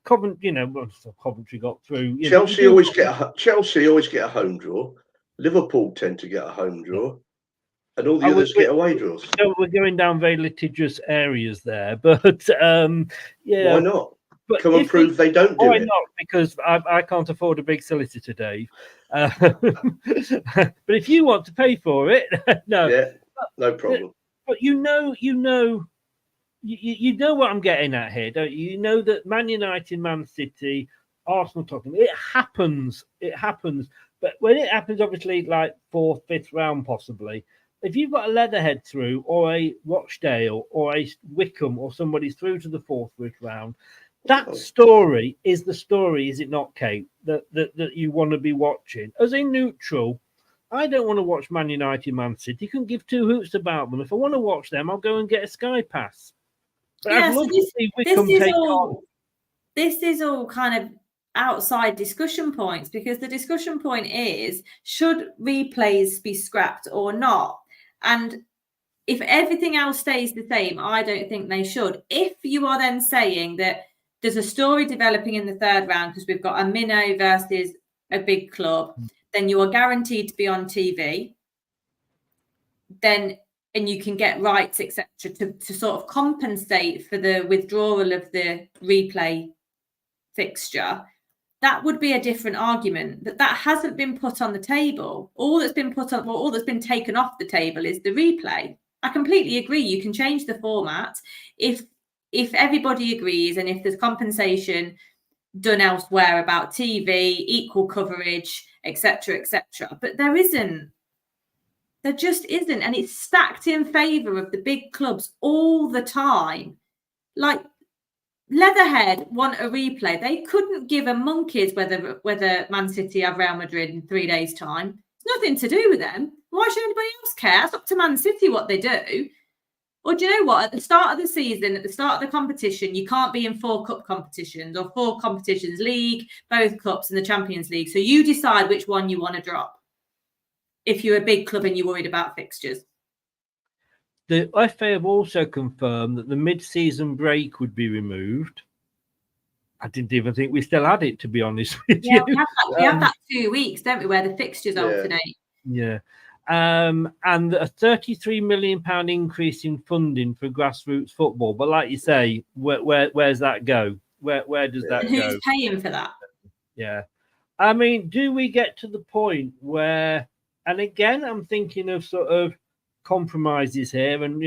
Coventry got through. Chelsea always get a home draw. Liverpool tend to get a home draw, and all the others get away draws. So we're going down very litigious areas there, but yeah. Why not? But come and prove they don't do it. Why not? Because I can't afford a big solicitor, Dave. But if you want to pay for it, no. Yeah, no problem. But you know what I'm getting at here, don't you? You know that Man United, Man City, Arsenal, Tottenham, it happens. But when it happens, obviously, like 4th, 5th round, possibly, if you've got a Leatherhead through, or a Rochdale, or a Wickham, or somebody's through to the 4th, 5th round, that story is the story, is it not, Kate, that you want to be watching? As a neutral, I don't want to watch Man United, Man City. You can give two hoots about them. If I want to watch them, I'll go and get a Sky Pass. But I'd love to see Wickham take on. This is all kind of outside discussion points, because the discussion point is, should replays be scrapped or not? And if everything else stays the same, I don't think they should. If you are then saying that there's a story developing in the third round because we've got a minnow versus a big club, then you are guaranteed to be on TV. And you can get rights, etc., to sort of compensate for the withdrawal of the replay fixture. That would be a different argument. That hasn't been put on the table. All that's been taken off the table is the replay. I completely agree. You can change the format if everybody agrees, and if there's compensation done elsewhere about TV, equal coverage, etc., etc. But there isn't. There just isn't, and it's stacked in favour of the big clubs all the time. Like Leatherhead want a replay. They couldn't give a monkeys whether Man City have Real Madrid in 3 days' time. It's nothing to do with them. Why should anybody else care? It's up to Man City what they do. Or do you know what? At the start of the season, at the start of the competition, you can't be in 4 cup competitions or 4 competitions, league, both cups and the Champions League. So you decide which one you want to drop if you're a big club and you're worried about fixtures. The FA have also confirmed that the mid-season break would be removed. I didn't even think we still had it, to be honest with you. We have that 2 weeks, don't we, where the fixtures alternate. Yeah. And a £33 million increase in funding for grassroots football. But like you say, where's that go? Where does that go? Who's paying for that? Yeah. I mean, do we get to the point where, and again, I'm thinking of sort of compromises here, and,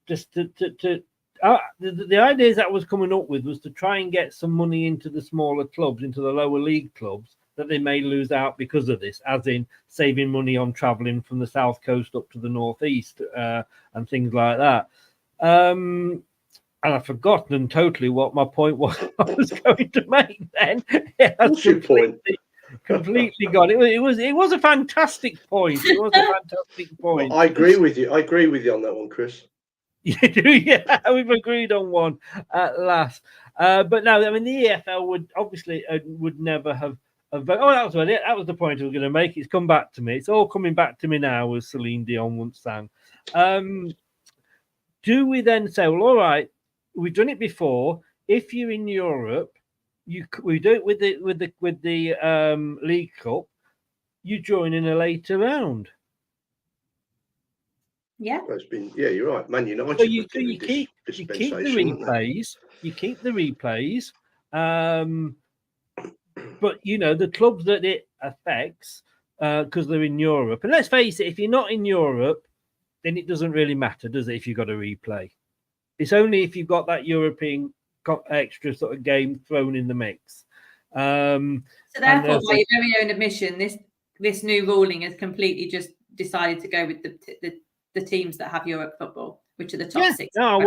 just the ideas that I was coming up with was to try and get some money into the smaller clubs, into the lower league clubs, that they may lose out because of this, as in saving money on travelling from the south coast up to the northeast and things like that. And I've forgotten totally what my point was I was going to make then. What's your point? Completely gone. It was a fantastic point. It was a fantastic point. Well, I agree with you. on that one, Chris. You do, yeah. We've agreed on one at last. But no, I mean, the EFL would never have. That was the point I was going to make. It's come back to me. It's all coming back to me now, as Celine Dion once sang. Do we then say, well, all right, we've done it before. If you're in Europe, we do it with the League Cup. You join in a later round. Yeah. Well, it's been, yeah, you're right. Man United. So you were given keep the dispensation, weren't they? replays. You keep the replays. But the clubs that it affects, because they're in Europe, and let's face it, if you're not in Europe, then it doesn't really matter, does it? If you've got a replay, it's only if you've got that European extra sort of game thrown in the mix. So therefore, by your very own admission, this new ruling has completely just decided to go with the teams that have Europe football, which are the top 6. No,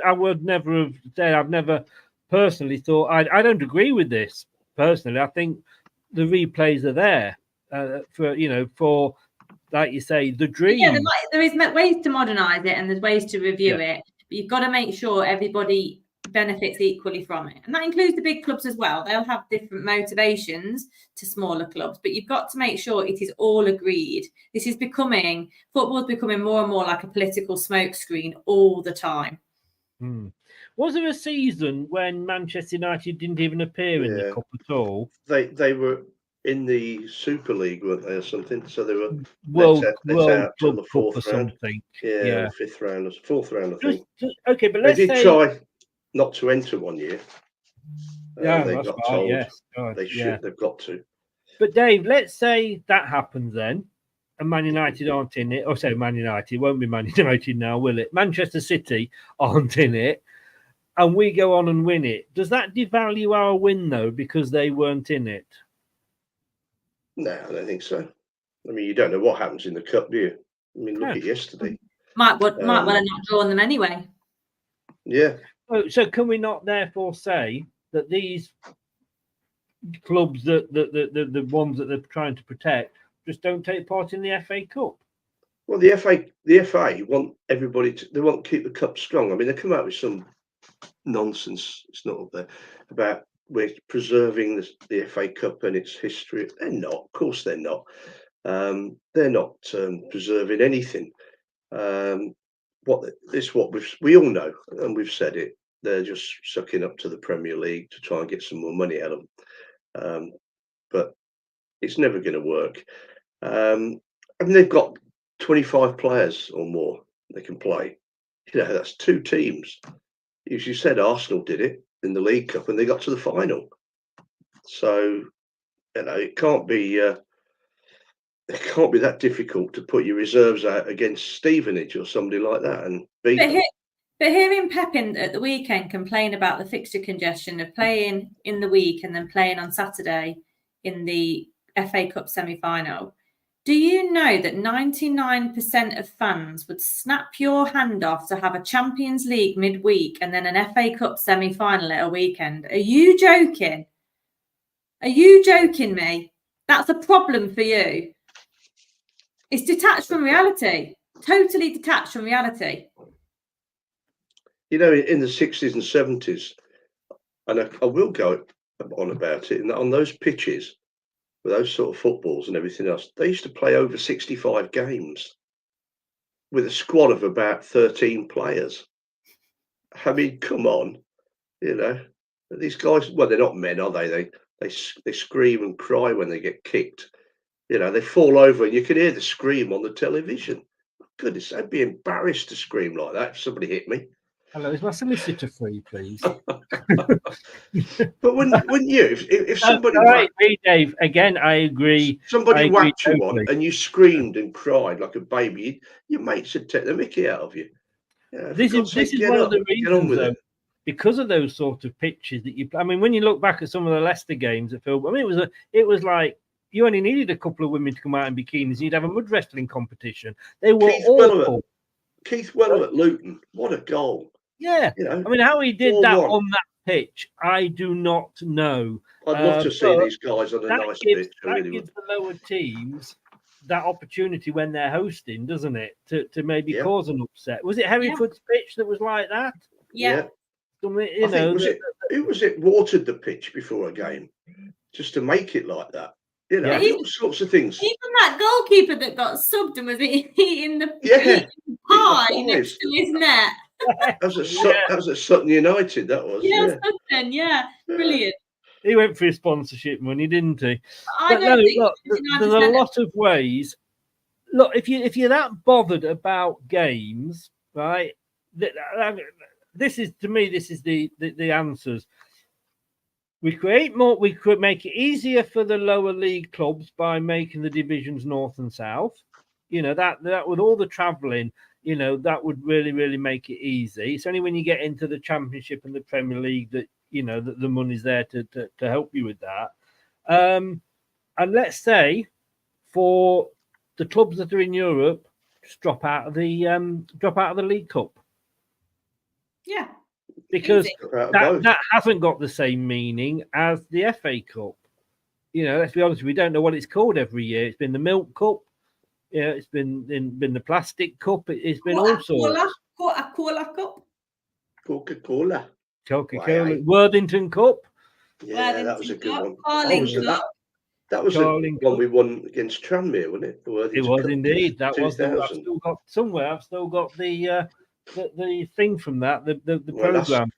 I would never have said. I've never personally thought. I don't agree with this personally. I think the replays are there for like you say, the dream. Yeah, there is ways to modernise it and there's ways to review it, but you've got to make sure everybody benefits equally from it, and that includes the big clubs as well. They'll have different motivations to smaller clubs, but you've got to make sure it is all agreed. Football's becoming more and more like a political smokescreen all the time. Was there a season when Manchester United didn't even appear in the cup at all? They were in the Super League, weren't they, or something? So they were World out till Club the fourth Cup or round. something. Yeah, fifth round or fourth round, I think. Okay, but they did try not to enter one year. Yeah, they got told they should. Yeah. They've got to. But Dave, let's say that happens then, and Man United aren't in it. Or say Man United, it won't be Man United now, will it? Manchester City aren't in it, and we go on and win it. Does that devalue our win though, because they weren't in it? No, I don't think so. I mean, you don't know what happens in the cup, do you? I mean, look at yesterday. Might well have not drawn them anyway. Yeah. So can we not therefore say that these clubs, the ones that they're trying to protect, just don't take part in the FA Cup? Well, the FA want everybody to. They want to keep the cup strong. I mean, they come out with some nonsense. It's not up there about we're preserving the FA Cup and its history. They're not. Of course, they're not. They're not preserving anything. What we all know, and we've said it. They're just sucking up to the Premier League to try and get some more money out of them. But it's never going to work. I mean, they've got 25 players or more they can play. That's 2 teams. As you said, Arsenal did it in the League Cup and they got to the final. So, it can't be that difficult to put your reserves out against Stevenage or somebody like that and beat them. But hearing Pep at the weekend complain about the fixture congestion of playing in the week and then playing on Saturday in the FA Cup semi-final, do you know that 99% of fans would snap your hand off to have a Champions League midweek and then an FA Cup semi-final at a weekend? Are you joking? Are you joking me? That's a problem for you. It's detached from reality. Totally detached from reality. In the 60s and 70s, and I will go on about it, and on those pitches, with those sort of footballs and everything else, they used to play over 65 games with a squad of about 13 players. I mean, come on, these guys, well, they're not men, are they? They scream and cry when they get kicked. They fall over and you can hear the scream on the television. Goodness, I'd be embarrassed to scream like that if somebody hit me. Hello, is my solicitor free, please? But wouldn't you, if somebody Dave, again, I agree. Somebody whacked you on and you screamed and cried like a baby, your mates would take the mickey out of you. This is one of the reasons, though, because of those sort of pitches that you play. I mean, when you look back at some of the Leicester games at Phil, I mean, it was like you only needed a couple of women to come out in bikinis and you'd have a mud wrestling competition. They were awful. Keith Welham at Luton, what a goal. Yeah, I mean, how he did that on that pitch, I do not know. I'd love to see these guys on a nice pitch. That gives the lower teams that opportunity when they're hosting, doesn't it? To maybe cause an upset. Was it Hereford's pitch that was like that? Yeah. Who was it watered the pitch before a game just to make it like that? All sorts of things. Even that goalkeeper that got subbed and was eating the pie next to his net. That was at Sutton United, that was. Yeah, Sutton, brilliant. He went for his sponsorship money, didn't he? There's a lot of ways look, if you're that bothered about games, right? This is the answers. We create more. We could make it easier for the lower league clubs by making the divisions north and south. That with all the travelling, that would really make it easy. It's only when you get into the Championship and the Premier League that that the money's there to help you with that. And let's say for the clubs that are in Europe, just drop out of the League Cup. Yeah. Because that hasn't got the same meaning as the FA Cup. Let's be honest, we don't know what it's called every year. It's been the Milk Cup. It's been the Plastic Cup. It's been all sorts. Coca-Cola Cup. Coca-Cola. Coca-Cola. Worthington Cup. Yeah, that was a good one. That was Carling the one we won against Tranmere, wasn't it? It was Cup indeed. That 2000. was. I've still got somewhere. I've still got the thing from that. The program.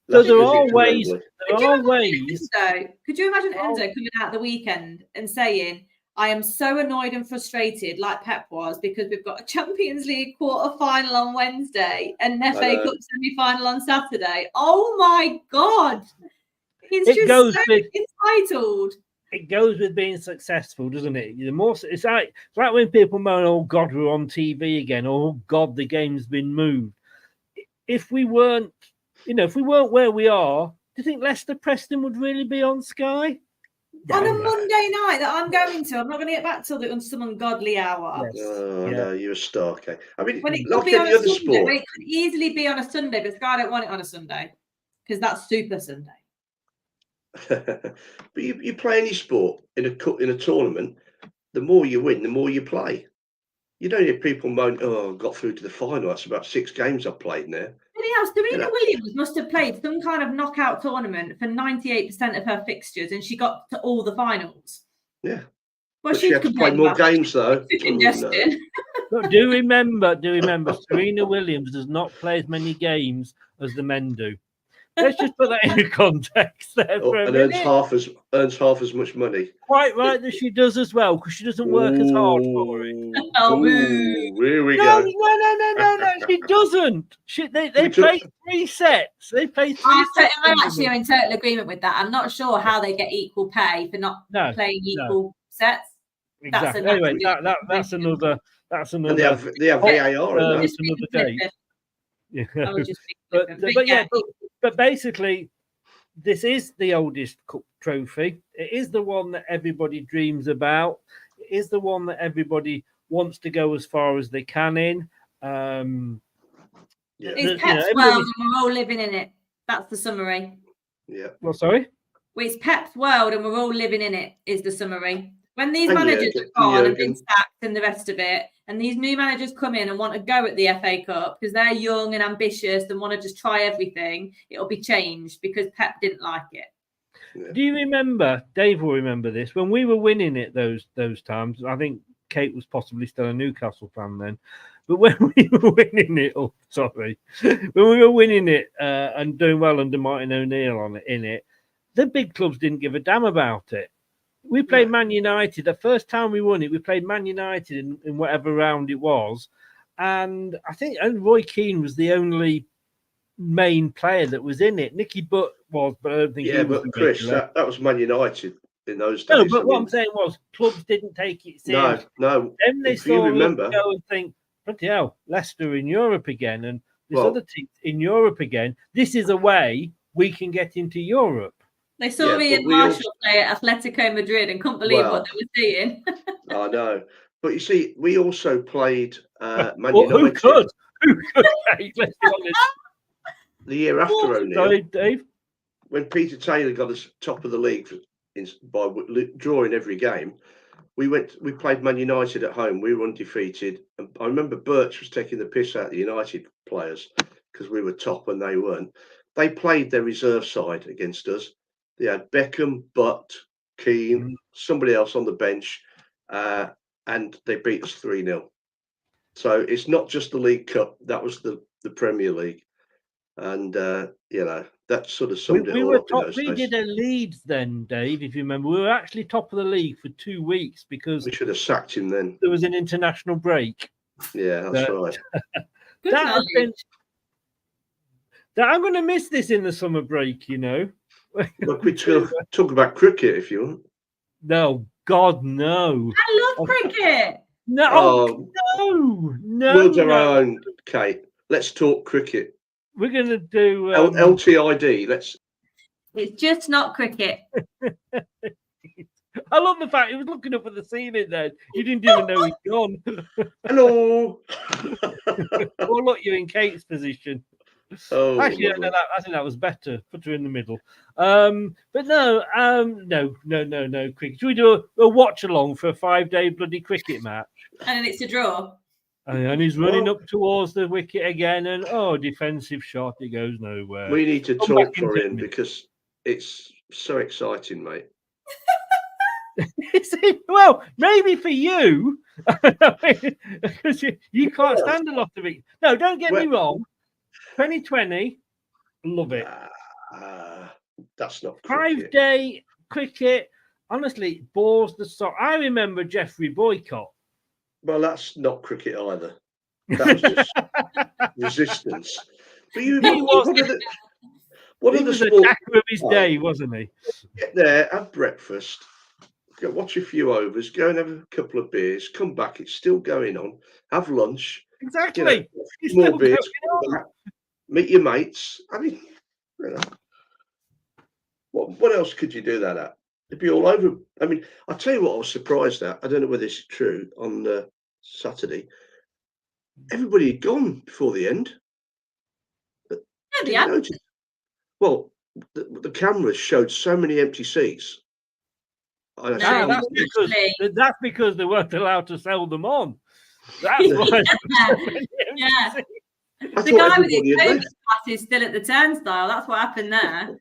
So there are ways. Could you imagine Enzo coming out the weekend and saying, "I am so annoyed and frustrated," like Pep was, because we've got a Champions League quarter-final on Wednesday and an FA Cup semi-final on Saturday. Oh my God! He's just so entitled. It goes with being successful, doesn't it? The more it's like when people moan, "Oh God, we're on TV again." Oh God, the game's been moved. If we weren't where we are, do you think Leicester Preston would really be on Sky? On a Monday night that I'm going to, I'm not going to get back till some ungodly hour. Yes. No, you're a star. Okay. I mean, when it like could be on any a other Sunday, sport, it could easily be on a Sunday, but Sky don't want it on a Sunday because that's Super Sunday. but you play any sport in a tournament, the more you win, the more you play. You don't hear people moan, "Oh, I got through to the final. That's about 6 games I've played now." Anyhow, Serena Williams must have played some kind of knockout tournament for 98% of her fixtures, and she got to all the finals. Yeah. Well, she had to play more games, though. But do remember, Serena Williams does not play as many games as the men do. Let's just put that in context there for a minute. Earns half as much money. Quite right that she does as well, because she doesn't work as hard for it. Here we go. No, she doesn't. They play 3 sets. They play 3 sets. I'm actually in total agreement with that. I'm not sure how they get equal pay for not playing equal sets. Exactly. Anyway, that's another. And they have VAR. That's another day. Yeah. But basically, this is the oldest cup trophy. It is the one that everybody dreams about. It is the one that everybody wants to go as far as they can in. It's Pep's world and we're all living in it. That's the summary. Yeah. Well, sorry? Well, it's Pep's world and we're all living in it is the summary. When these managers are gone and been sacked and the rest of it, and these new managers come in and want to go at the FA Cup because they're young and ambitious and want to just try everything, it'll be changed because Pep didn't like it. Yeah. Do you remember, Dave will remember this, when we were winning it those times, I think Kate was possibly still a Newcastle fan then, but when we were winning it, when we were winning it and doing well under Martin O'Neill in it, the big clubs didn't give a damn about it. We played Man United. The first time we won it, we played Man United in whatever round it was. And I think Roy Keane was the only main player that was in it. Nicky Butt was, but I don't think he was. But Chris, that was Man United in those days. No, but what I'm saying was clubs didn't take it seriously. No. Then they saw us go and think, bloody hell, Leicester in Europe again and this other team in Europe again. This is a way we can get into Europe. They saw Ian Marshall play at Atletico Madrid and couldn't believe what they were seeing. I know. But you see, we also played Man United. Who could? Let's be honest. The year after O'Neill. Sorry, Dave. When Peter Taylor got us top of the league by drawing every game, we played Man United at home. We were undefeated. And I remember Birch was taking the piss out of the United players because we were top and they weren't. They played their reserve side against us. They had Beckham, Butt, Keane, somebody else on the bench, and they beat us 3-0. So it's not just the League Cup. That was the Premier League. And that sort of summed it We all were up in top. those We days. did a Leeds then, Dave. If you remember, we were actually top of the league for 2 weeks because We should have sacked him then. there was an international break. Yeah, that's right. Good That has knowledge. been. That I'm going to miss this in the summer break. Look, we talk about cricket if you want. No, God, no. I love cricket. No, We'll no. do our own, Kate. Let's talk cricket. We're going to do LTiD. Let's. It's just not cricket. I love the fact he was looking up at the ceiling then. You didn't even know he'd gone. Hello. Well, look, you're in Kate's position. Oh, Actually, lovely. I think that was better. Put her in the middle. But no, cricket. Should we do a watch along for a 5-day bloody cricket match? And then it's a draw. And he's running up towards the wicket again, and defensive shot. It goes nowhere. We need to Come talk back in for 10 him minutes. because it's so exciting, mate. Well, maybe for you, because you can't stand a lot of it. No, don't get me wrong. 2020, love it. That's not cricket. 5-day cricket. Honestly, it bores the sock. I remember Jeffrey Boycott. Well, that's not cricket either. That was just resistance. But you, He was. what He are the was a sports? jacker of his day, wasn't he? Get there, have breakfast, go watch a few overs, go and have a couple of beers, come back, it's still going on, have lunch, Exactly. He's more still beers, going come on. back, meet your mates. I mean, what else could you do that at? It'd be all over. I mean, I'll tell you what I was surprised at. I don't know whether this is true. On Saturday, everybody had gone before the end. Yeah, Notice? Well, the cameras showed so many empty seats. That's because they weren't allowed to sell them on. That's why. Yeah. The guy with his COVID pass is still at the turnstile. That's what happened there.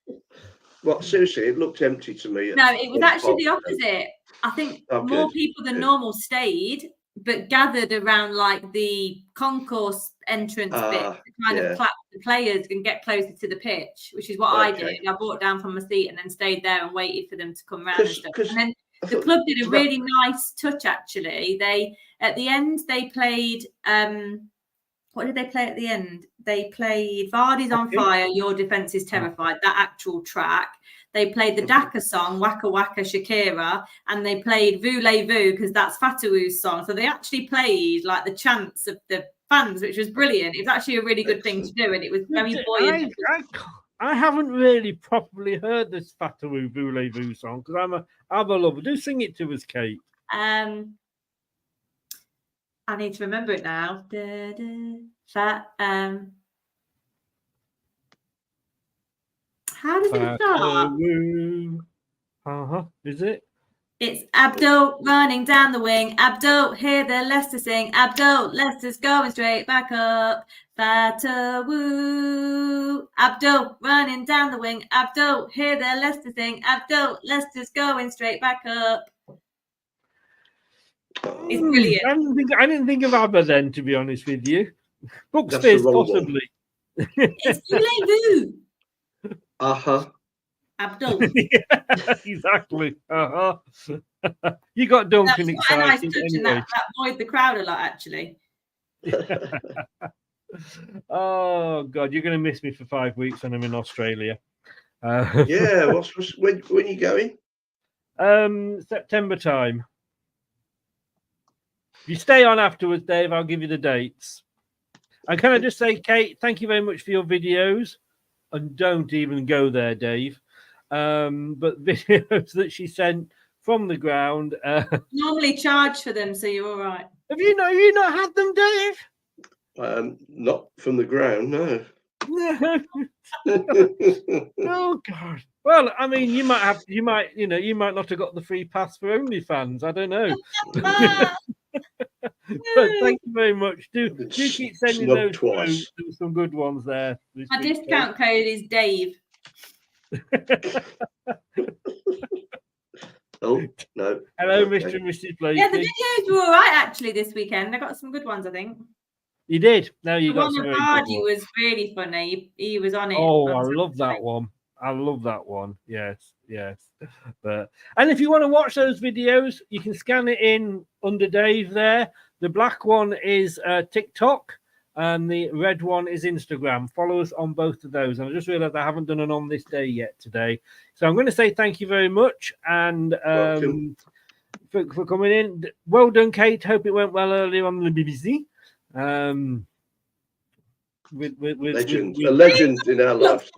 Well, seriously, it looked empty to me. No, it was actually the opposite. I think more people than normal stayed, but gathered around like the concourse entrance bit to kind of clap the players and get closer to the pitch, which is what I did. I brought down from my seat and then stayed there and waited for them to come round and stuff. And then the club did a really nice touch, actually. They, at the end, they played... what did they play at the end? They played Vardy's on Fire, Your Defence is Terrified, that actual track. They played the Dakar song, Waka Waka Shakira, and they played Voulez-Vous, because that's Fatou's song. So they actually played like the chants of the fans, which was brilliant. It was actually a really good thing to do, and it was very buoyant. I haven't really properly heard this Fatou Voulez-Vous song, because I'm a lover. Do sing it to us, Kate. I need to remember it now. How does it start? Is it? It's Abdul running down the wing. Abdul, hear the Leicester sing. Abdul, Leicester's going straight back up. Fatawoo. Abdul running down the wing. Abdul, hear the Leicester sing. Abdul, Leicester's going straight back up. It's brilliant. I didn't think of ABBA then, to be honest with you. Brooks Spears, possibly. It's Voulez-Vous. Abdul. Yeah, exactly. You got Duncan excited. Nice touch, and that buoyed the crowd a lot, actually. Oh God, you're going to miss me for 5 weeks when I'm in Australia. Yeah, when are you going? September time. If you stay on afterwards, Dave, I'll give you the dates. And can I just say, Kate, thank you very much for your videos. And don't even go there, Dave. But videos that she sent from the ground. Normally charge for them, so you're all right. Have you not had them, Dave? Not from the ground, no. Oh God. Well, I mean, you might not have got the free pass for OnlyFans. I don't know. But thank you very much. Do keep sending those through. There were some good ones there. My discount code is Dave. Oh no. Hello, Mr. and Mrs. Blakey. Yeah, the videos were all right actually this weekend. I got some good ones, I think. You did. Now you The got one some with very good Hardy ones. was really funny. He was on it. Oh, I on love that Saturday. one. I love that one. Yes. And if you want to watch those videos, you can scan it in under Dave there. The black one is TikTok, and the red one is Instagram. Follow us on both of those. And I just realized I haven't done an on this day yet today, so I'm going to say thank you very much and for coming in. Well done, Kate. Hope it went well earlier on the BBC. A legend in our lives.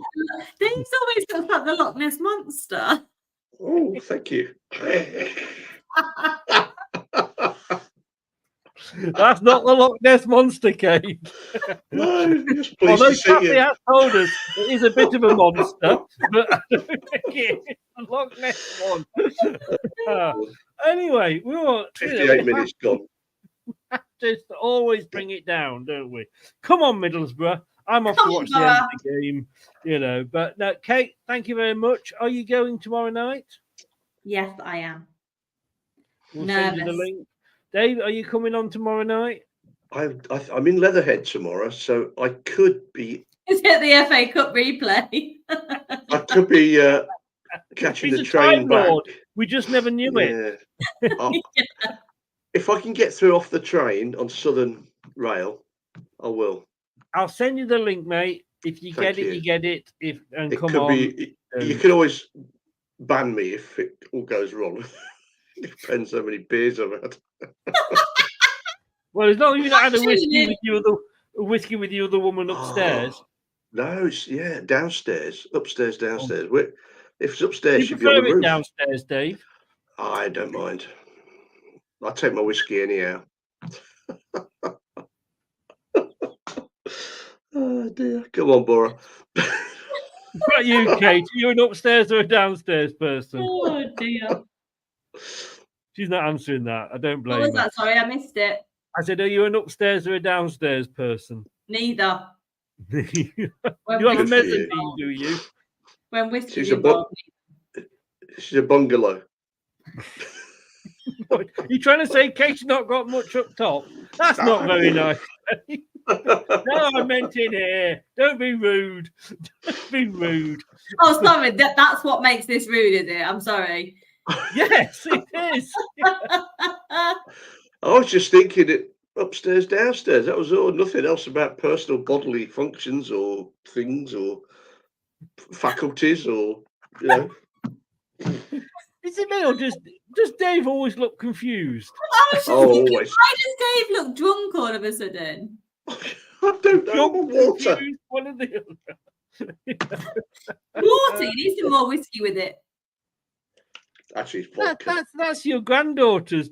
Dave's always talks about the Loch Ness Monster. Oh, thank you. That's not the Loch Ness Monster, Kate. No, just pleased Although to see Kathy you. has told us it is a bit of a monster, but I don't think it's the Loch Ness one. Anyway, we were 58 minutes gone. Just always bring it down, don't we? Come on, Middlesbrough. I'm off to watch the end of the game, But no, Kate, thank you very much. Are you going tomorrow night? Yes, I am. We'll send you the link. Dave, are you coming on tomorrow night? I'm in Leatherhead tomorrow, so I could be. Is it the FA Cup replay? I could be catching the train back. Lord. We just never knew it. If I can get through off the train on Southern Rail, I will. I'll send you the link, mate. If you get it, you get it. You can always ban me if it all goes wrong. It depends how many beers I've had. Well, as long as you not had a whiskey with the other woman upstairs. No, it's downstairs, upstairs, downstairs. If it's upstairs, you she'd be on the roof. Downstairs, Dave. I don't mind. I take my whiskey anyhow. Oh dear! Come on, Bora. What about you, Kate? Are you an upstairs or a downstairs person? Oh dear! She's not answering that. I don't blame her. What was her. that? Sorry, I missed it. I said, are you an upstairs or a downstairs person? Neither. You have a mezzanine, do you? When whiskey's She's a bungalow. You trying to say Kate's not got much up top? That's not very nice. No, I meant in here. Don't be rude. Don't be rude. Oh, sorry. That's what makes this rude, is it? I'm sorry. Yes, it is. I was just thinking it upstairs, downstairs. That was all. Nothing else about personal bodily functions or things or faculties or Is it me or does Dave always look confused? I was just thinking, always. why does Dave look drunk all of a sudden? I don't know. Water. One of the other. Water. You need some more whiskey with it. Actually, it's vodka. That's your granddaughter's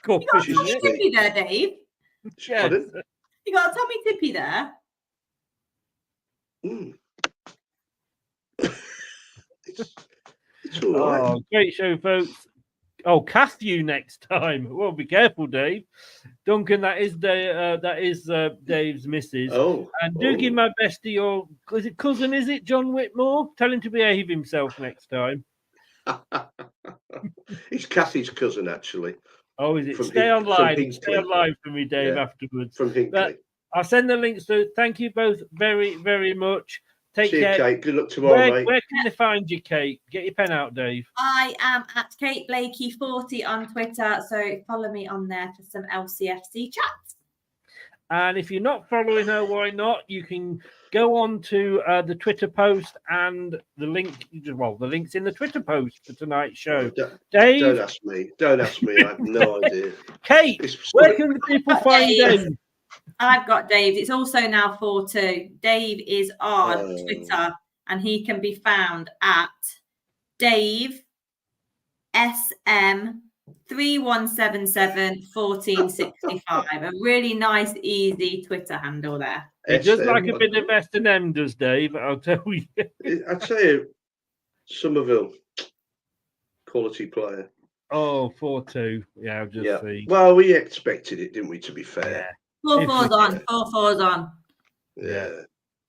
cup, You got a isn't Tommy it? Tippy there, Dave. Yes. You got a Tommy Tippy there. It's all right. Oh, great show, folks. Oh, cast you next time. Well, be careful, Dave. Duncan, that is Dave's missus. And do give my best to your cousin, is it John Whitmore? Tell him to behave himself next time. He's Kathy's cousin, actually. Oh, is it? Stay online. Stay online for me, Dave, afterwards. From Hinkley. But I'll send the links to. Thank you both very, very much. Take care. See you, Kate. Good luck tomorrow, mate. Where can they find you, Kate? Get your pen out, Dave. I am at Kate Blakey 40 on Twitter, so follow me on there for some LCFC chats. And if you're not following her, why not? You can go on to the Twitter post and the link. Well, the link's in the Twitter post for tonight's show. Dave, don't ask me. Don't ask me. I have no idea. Kate, where can the people find Dave? I've got Dave. It's also now 4-2. Dave is on Twitter and he can be found at Dave SM31771465. A really nice, easy Twitter handle there. It's just like a bit of S&M does, Dave, I'll tell you. I tell you, Somerville, quality player. Oh, 4-2. Yeah, I'll just see. Well, we expected it, didn't we, to be fair? Yeah. 4-4's on. 4-4's on. Yeah.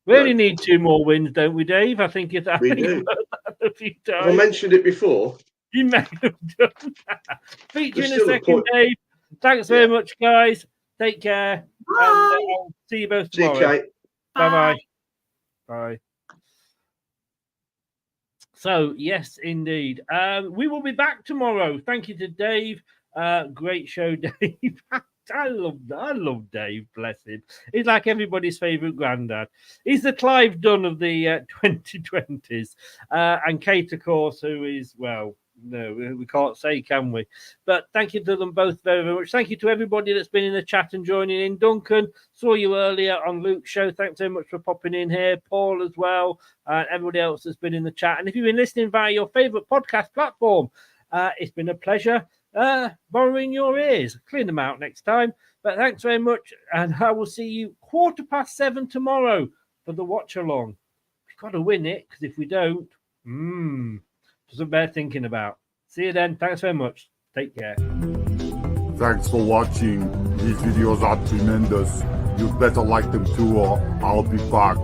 We only need 2 more wins, don't we, Dave? I think it's we do. A few times. Have I mentioned it before? You may have done that. Feature in a second, Dave. Thanks very much, guys. Take care. And I'll see you both See you, tomorrow. Kate. Bye-bye. Bye. So, yes, indeed. We will be back tomorrow. Thank you to Dave. Great show, Dave. I love Dave, bless him. He's like everybody's favourite granddad. He's the Clive Dunn of the 2020s. And Kate, of course, who is, well, no, we can't say, can we? But thank you to them both very, very much. Thank you to everybody that's been in the chat and joining in. Duncan, saw you earlier on Luke's show. Thanks so much for popping in here. Paul as well. And everybody else that's been in the chat. And if you've been listening via your favourite podcast platform, it's been a pleasure borrowing your ears. Clean them out next time. But thanks very much. And I will see you 7:15 tomorrow for the watch along. We've got to win it, because if we don't, doesn't bear thinking about. See you then. Thanks very much. Take care. Thanks for watching. These videos are tremendous. You better like them too, or I'll be back.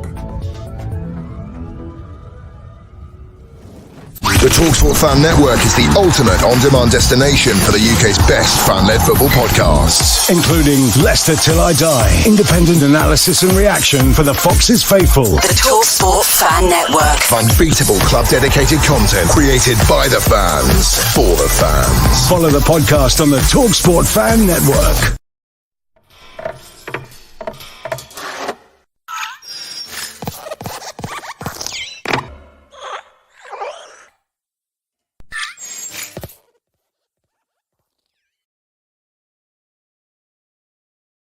The TalkSport Fan Network is the ultimate on-demand destination for the UK's best fan-led football podcasts, including Leicester Till I Die, independent analysis and reaction for the Foxes faithful. The TalkSport Fan Network. Unbeatable club-dedicated content created by the fans, for the fans. Follow the podcast on the TalkSport Fan Network.